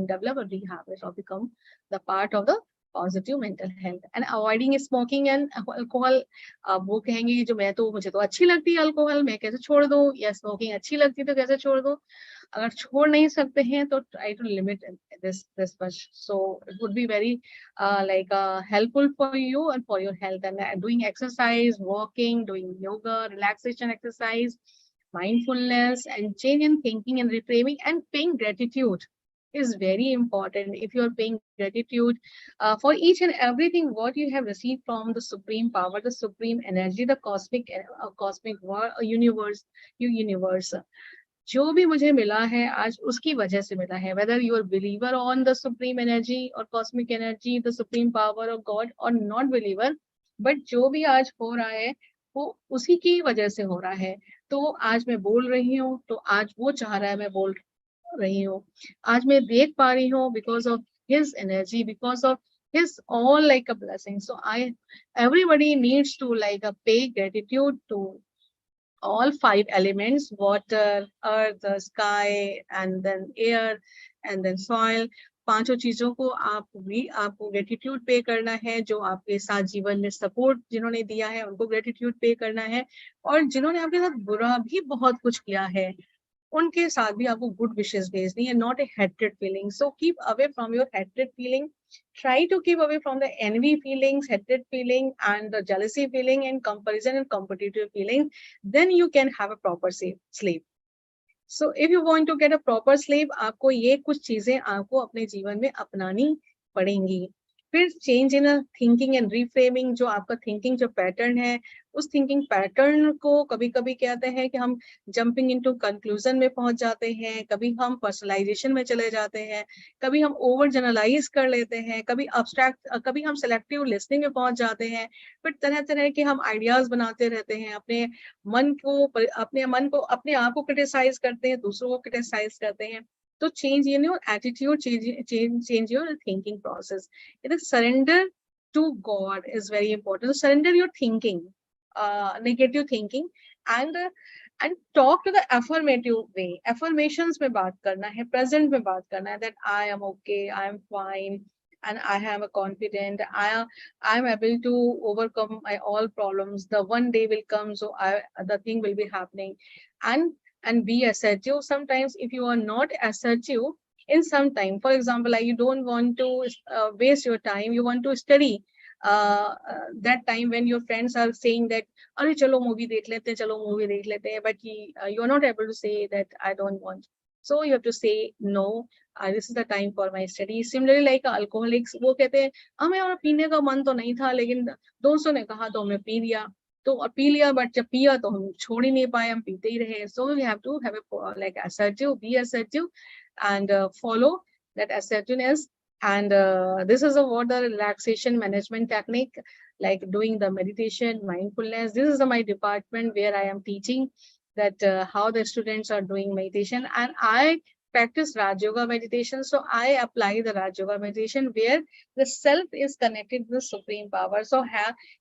develop a re-habit or become the part of the positive mental health and avoiding smoking and alcohol. वो कहेंगे जो मुझे तो अच्छी लगती है अल्कोहल, मैं कैसे छोड़ दूं, या स्मोकिंग अच्छी लगती है तो कैसे छोड़ दूं? अगर छोड़ नहीं सकते हैं तो try to limit this much, so it would be very helpful for you and for your health. And doing exercise, walking, doing yoga, relaxation exercise, mindfulness, and change in thinking and reframing, and paying gratitude is very important. If you are paying gratitude for each and everything what you have received from the supreme power, the supreme energy, the cosmic universe, जो भी मुझे मिला है आज उसकी वजह से मिला है, whether you are believer on the supreme energy or cosmic energy, the supreme power of God, or not believer, but जो भी आज हो रहा है वो उसी की वजह से हो रहा है। तो आज मैं बोल रही हूँ तो आज वो चाह रहा है मैं बोल रही हूँ, आज मैं देख पा रही हूँ because of his energy, because of his all like a blessing. So everybody needs to pay gratitude to all 5 elements: water, earth, the sky, and then air, and then soil. पांचों चीजों को आपको ग्रेटिट्यूड पे करना है। जो आपके साथ जीवन में सपोर्ट जिन्होंने दिया है उनको ग्रेटिट्यूड पे करना है, और जिन्होंने आपके साथ बुरा भी बहुत कुछ किया है उनके साथ भी आपको गुड विशेस भेजनी है, not a hatred feeling. So keep away from your hatred feeling. Try to keep away from the envy feelings, hatred feeling, and the jealousy feeling, and comparison and competitive feeling. Then you can have a proper sleep. So if you want to get a proper sleep, आपको ये कुछ चीजें आपको अपने जीवन में अपनानी पड़ेंगी. फिर change in thinking and reframing. जो आपका थिंकिंग जो पैटर्न है उस थिंकिंग पैटर्न को कभी कभी कहते हैं कि हम जंपिंग इनटू कंक्लूजन में पहुंच जाते हैं, कभी हम पर्सनलाइजेशन में चले जाते हैं, कभी हम ओवर जनरलाइज कर लेते हैं, कभी अब्स्ट्रैक्ट, कभी हम सेलेक्टिव लिसनिंग में पहुंच जाते हैं. फिर तरह तरह के हम आइडियाज बनाते रहते हैं, अपने मन को अपने आप को क्रिटिसाइज करते हैं, दूसरों को क्रिटिसाइज करते हैं. तो change in your attitude, change your thinking process. It is surrender to God is very important. So surrender your thinking, negative thinking, and talk to the affirmative way. Affirmations में बात करना है, present में बात करना है, that I am okay, I am fine, and I am confident. I am able to overcome my all problems. The one day will come, so the thing will be happening. And be assertive. Sometimes if you are not assertive in some time, for example, like you don't want to waste your time, you want to study that time when your friends are saying that अरे चलो movie देख लेते हैं, but you are not able to say that I don't want. So you have to say no, this is the time for my study. Similarly, like alcoholics, वो कहते हैं हमें और पीने का मन तो नहीं था लेकिन दोस्तों ने कहा तो हमने पी लिया, तो पी लिया, बट जब पिया तो हम छोड़ ही नहीं पाए, हम पीते ही रहे. So we have to have a like assertive, be assertive, and follow that assertiveness. And this is what the relaxation management technique, like doing the meditation, mindfulness. This is my department where I am teaching that how the students are doing meditation, and I practice Raj Yoga meditation. So I apply the Raj Yoga meditation where the self is connected to the supreme power. So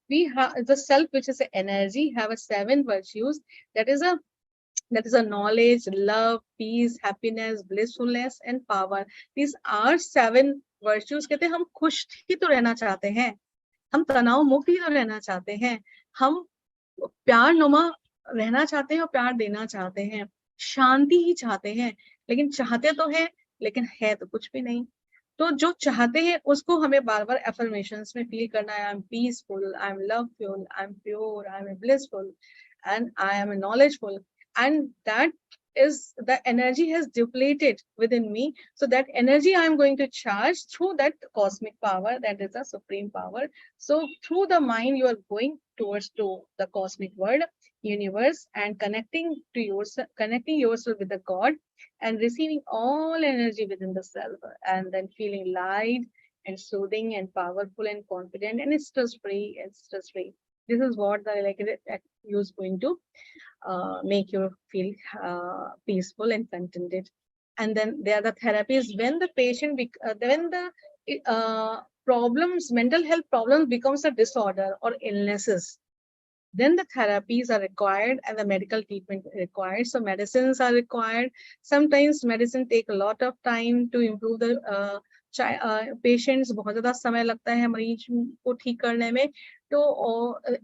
we have the self, which is the energy, have a 7 virtues. That is a That is a knowledge, love, peace, happiness, blissfulness and power. These are 7 virtues. कहते हैं हम खुश ही तो रहना चाहते हैं, हम तनाव मुक्त ही तो रहना चाहते हैं, हम प्यार नुमा रहना चाहते हैं और प्यार देना चाहते हैं, शांति ही चाहते हैं, लेकिन चाहते तो हैं लेकिन है तो कुछ भी नहीं। तो जो चाहते हैं उसको हमें बार बार एफर्मेशंस में फील करना है। I am peaceful, I am loveful, I am pure, I am blissful and I am knowledgeable, and that is the energy has depleted within me, so that energy I am going to charge through that cosmic power, that is the supreme power. So through the mind you are going towards to the cosmic world, universe, and connecting yourself with the God and receiving all energy within the self, and then feeling light and soothing and powerful and confident and stress free. This is what the you is going to make you feel peaceful and contented. And then there are the therapies when the patient when the problems, mental health problems becomes a disorder or illnesses, then the therapies are required and the medical treatment required. So medicines are required. Sometimes medicine take a lot of time to improve the patients, बहुत ज्यादा समय लगता है मरीज को ठीक करने में, तो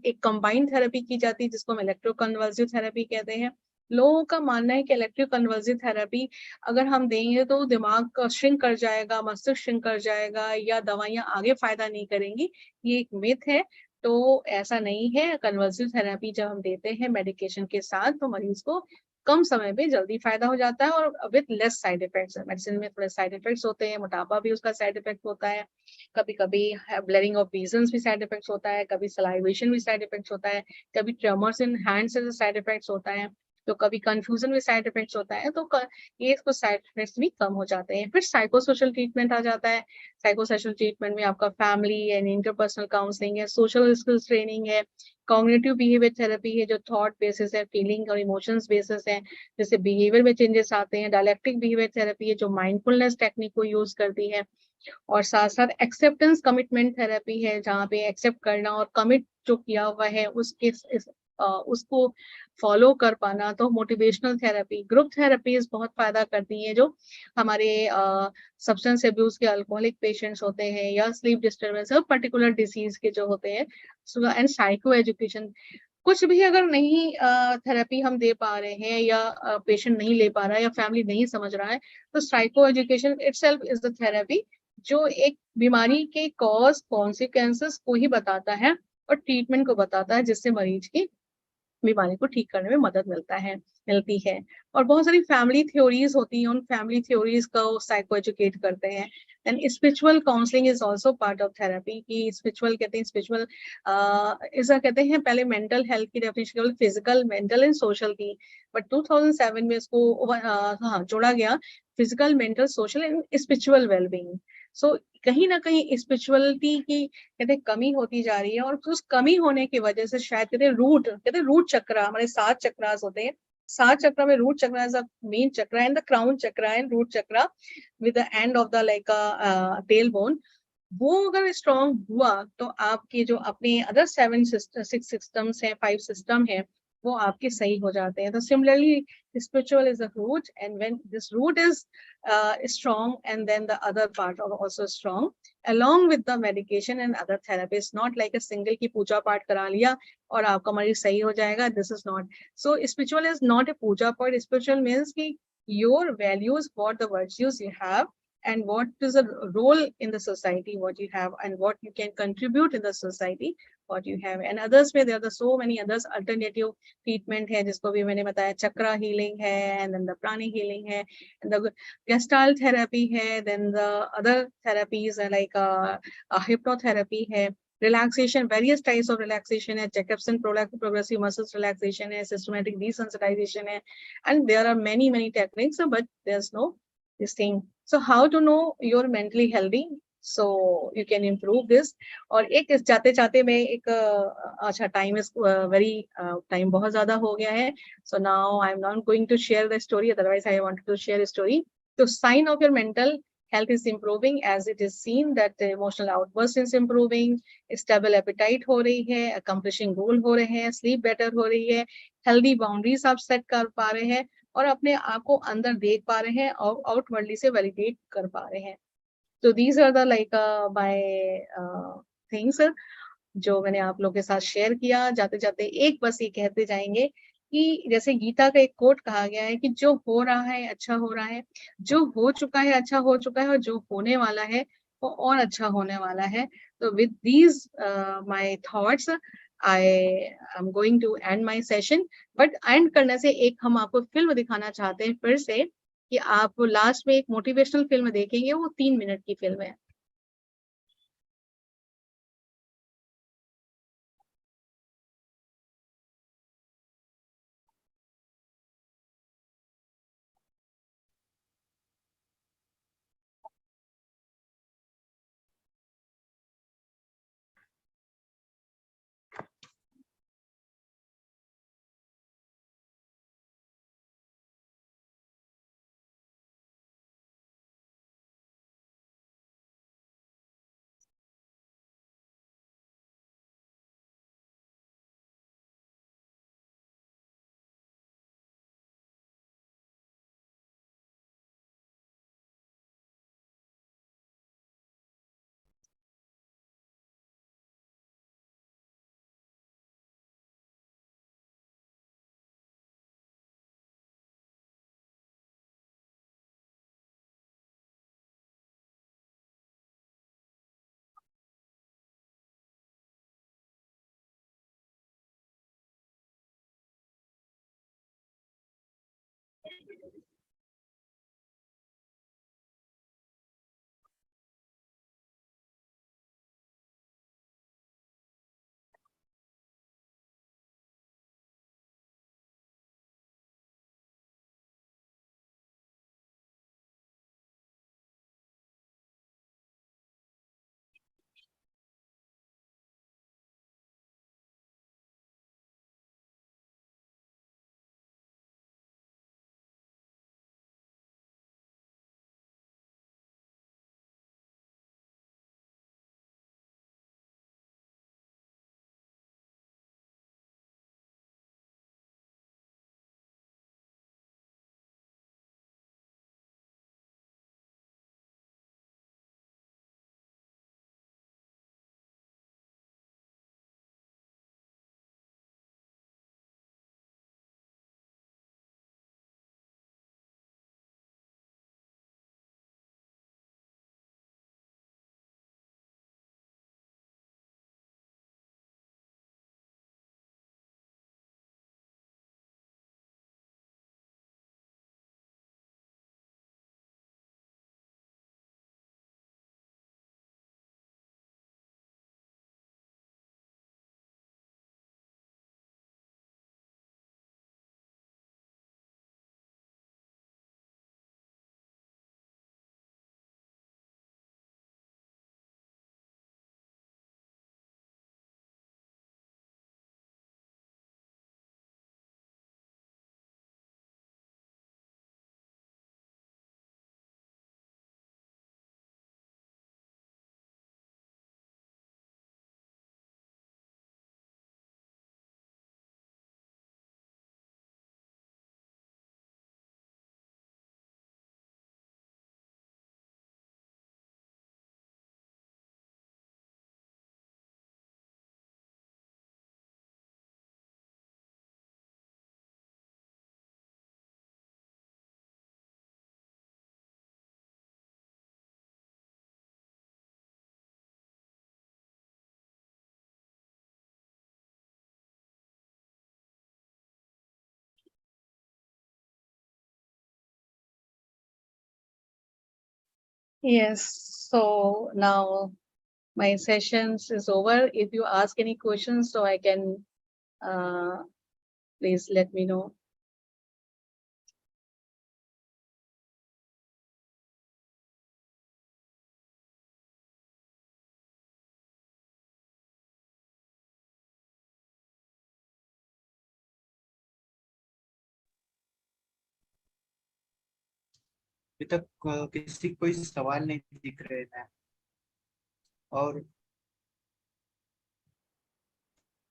एक कंबाइंड थेरेपी की जाती है जिसको हम इलेक्ट्रोकन्वल्सिव थेरेपी कहते हैं। लोगों का मानना है कि इलेक्ट्रोकन्वल्सिव थेरेपी अगर हम देंगे तो दिमाग श्रिंक कर जाएगा, मस्तिष्क श्रिंक कर जाएगा, या दवाइयां आगे फायदा नहीं करेंगी। ये एक मिथ है, तो ऐसा नहीं है। कन्वल्सिव थेरेपी जब हम देते हैं मेडिकेशन के साथ तो मरीज को कम समय में जल्दी फायदा हो जाता है और with less side effects. Medicine में थोड़े साइड इफेक्ट्स होते हैं, मोटापा भी उसका साइड इफेक्ट होता है, कभी कभी ब्लरिंग ऑफ विजन्स भी साइड इफेक्ट्स होता है, कभी सलाइवेशन भी साइड इफेक्ट्स होता है, कभी ट्रेमर्स इन हैंड्स से साइड इफेक्ट्स होता है, तो कभी कंफ्यूजन में साइड इफेक्ट्स होता है। तो ये इसको साइड इफेक्ट्स भी कम हो जाते हैं। फिर साइकोसोशल ट्रीटमेंट आ जाता है। साइकोसोशल ट्रीटमेंट में आपका फैमिली एंड इंटरपर्सनल काउंसलिंग है, सोशल स्किल्स ट्रेनिंग है, कॉग्निटिव बिहेवियर थेरेपी है जो थॉट बेसिस है, फीलिंग और इमोशंस बेसिस है, जैसे बिहेवियर में चेंजेस आते हैं। डायलेक्टिक बिहेवियर थेरेपी है जो माइंडफुलनेस टेक्निक को यूज करती है, और साथ साथ एक्सेप्टेंस कमिटमेंट थेरेपी है जहाँ पे एक्सेप्ट करना और कमिट जो किया हुआ है उसको फॉलो कर पाना। तो मोटिवेशनल थेरेपी, ग्रुप थेरेपीज बहुत फायदा करती हैं जो हमारे सब्सटेंस अब्यूज के अल्कोहलिक पेशेंट्स होते हैं या स्लीप डिस्टर्बेंस और पर्टिकुलर डिसीज के जो होते हैं। एंड साइको एजुकेशन, कुछ भी अगर नहीं थेरेपी हम दे पा रहे हैं या पेशेंट नहीं ले पा रहा है या फैमिली नहीं समझ रहा है, तो psycho education itself is the therapy जो एक बीमारी के कॉज कॉन्सिक्वेंसेस को ही बताता है और ट्रीटमेंट को बताता है, जिससे मरीज की बीमारी को ठीक करने में मदद मिलती है। और बहुत सारी फैमिली थ्योरीज होती हैं, उन फैमिली थ्योरीज का साइको एजुकेट करते हैं। And spiritual counselling is also part of therapy. की स्पिरिचुअल कहते हैं, स्पिरिचुअल ऐसा कहते हैं, पहले मेंटल हेल्थ की डेफिनेशन केवल फिजिकल, मेंटल एंड सोशल थी, बट 2007 में इसको जोड़ा गया, physical, mental, social and spiritual wellbeing. So कहीं ना कहीं स्पिरिचुअलिटी की कहते कमी होती जा रही है, और उस कमी होने की वजह से शायद कहते रूट चक्र, हमारे 7 चक्रास होते हैं, 7 चक्र में रूट चक्र इज द मेन चक्र एंड द क्राउन चक्र एंड रूट चक्र with the end of the like tail bone. वो अगर स्ट्रॉन्ग हुआ तो आपके जो अपने अदर 6 सिस्टम्स हैं, 5 सिस्टम है, वो आपके सही हो जाते हैं। तो similarly spiritual is the root, and when this root is strong, and then the other part are also strong along with the medication and other therapies, not like a single की पूजा पाठ करा लिया और आपका मरीज सही हो जाएगा। This is not so। Spiritual is not a पूजा पाठ। Spiritual means कि your values, what the virtues you have and what is the role in the society, what you have and what you can contribute in the society, what you have। and others में there are so many others alternative treatment है, जिसको भी मैंने बताया, चक्रा healing है, and then the prani healing है, and the gestalt therapy है, then the other therapies are like hypnotherapy है, relaxation, various types of relaxation है, Jacobson progressive muscles relaxation है, systematic desensitization है, and there are many techniques, but there's no this thing। So how to know you're mentally healthy? So you can improve this। और एक जाते जाते मैं एक अच्छा टाइम इज वेरी टाइम बहुत ज्यादा हो गया है, so now I'm not going to share the story, otherwise I wanted to share a story। तो sign of your mental health is improving as it is seen that the emotional outburst is improving, stable appetite हो रही है, accomplishing goal हो रहे हैं, sleep better हो रही है, healthy boundaries आप set कर पा रहे हैं और अपने आप को अंदर देख पा रहे हैं और outwardly से validate कर पा रहे हैं. So these are the like my things जो मैंने आप लोगों के साथ शेयर किया. जाते जाते एक बस ये कहते जाएंगे कि जैसे गीता का एक कोट कहा गया है कि जो हो रहा है अच्छा हो रहा है, जो हो चुका है अच्छा हो चुका है और जो होने वाला है वो और अच्छा होने वाला है. तो with these my thoughts I am going to end my session. But end करने से एक हम आपको फिल्म दिखाना चाहते हैं फिर से कि आप लास्ट में एक मोटिवेशनल फिल्म देखेंगे. वो 3 मिनट की फिल्म है. Yes. So now my sessions is over. If you ask any questions, so I can please let me know. अभी तक किसी को कोई सवाल नहीं दिख रहे हैं और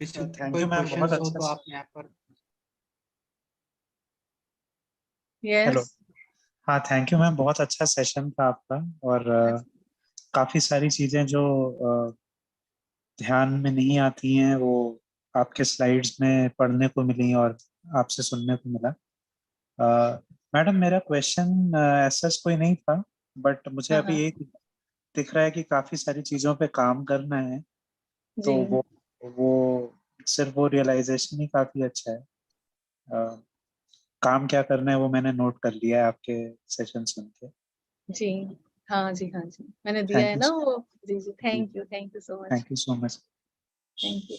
किसी थैंक कोई यू मैम, बहुत क्वेश्चंस हो अच्छा। तो आप यहाँ पर। हेलो। यस। हाँ, थैंक यू मैम, बहुत अच्छा सेशन था आपका। और काफी सारी चीजें जो ध्यान में नहीं आती हैं वो आपके स्लाइड्स में पढ़ने को मिली और आपसे सुनने को मिला। मैडम, मेरा क्वेश्चन ऐसा कोई नहीं था, बट मुझे हाँ अभी हाँ एक दिख रहा है कि काफी सारी चीजों पे काम करना है। तो जी वो सिर्फ वो रियलाइजेशन ही काफी अच्छा है। अ, काम क्या करना है वो मैंने नोट कर लिया है आपके सेशन सुन के। जी हाँ जी हाँ जी, मैंने दिया थैंक है यू। ना वो। जी जी, thank you so much. Thank you so much. Thank you.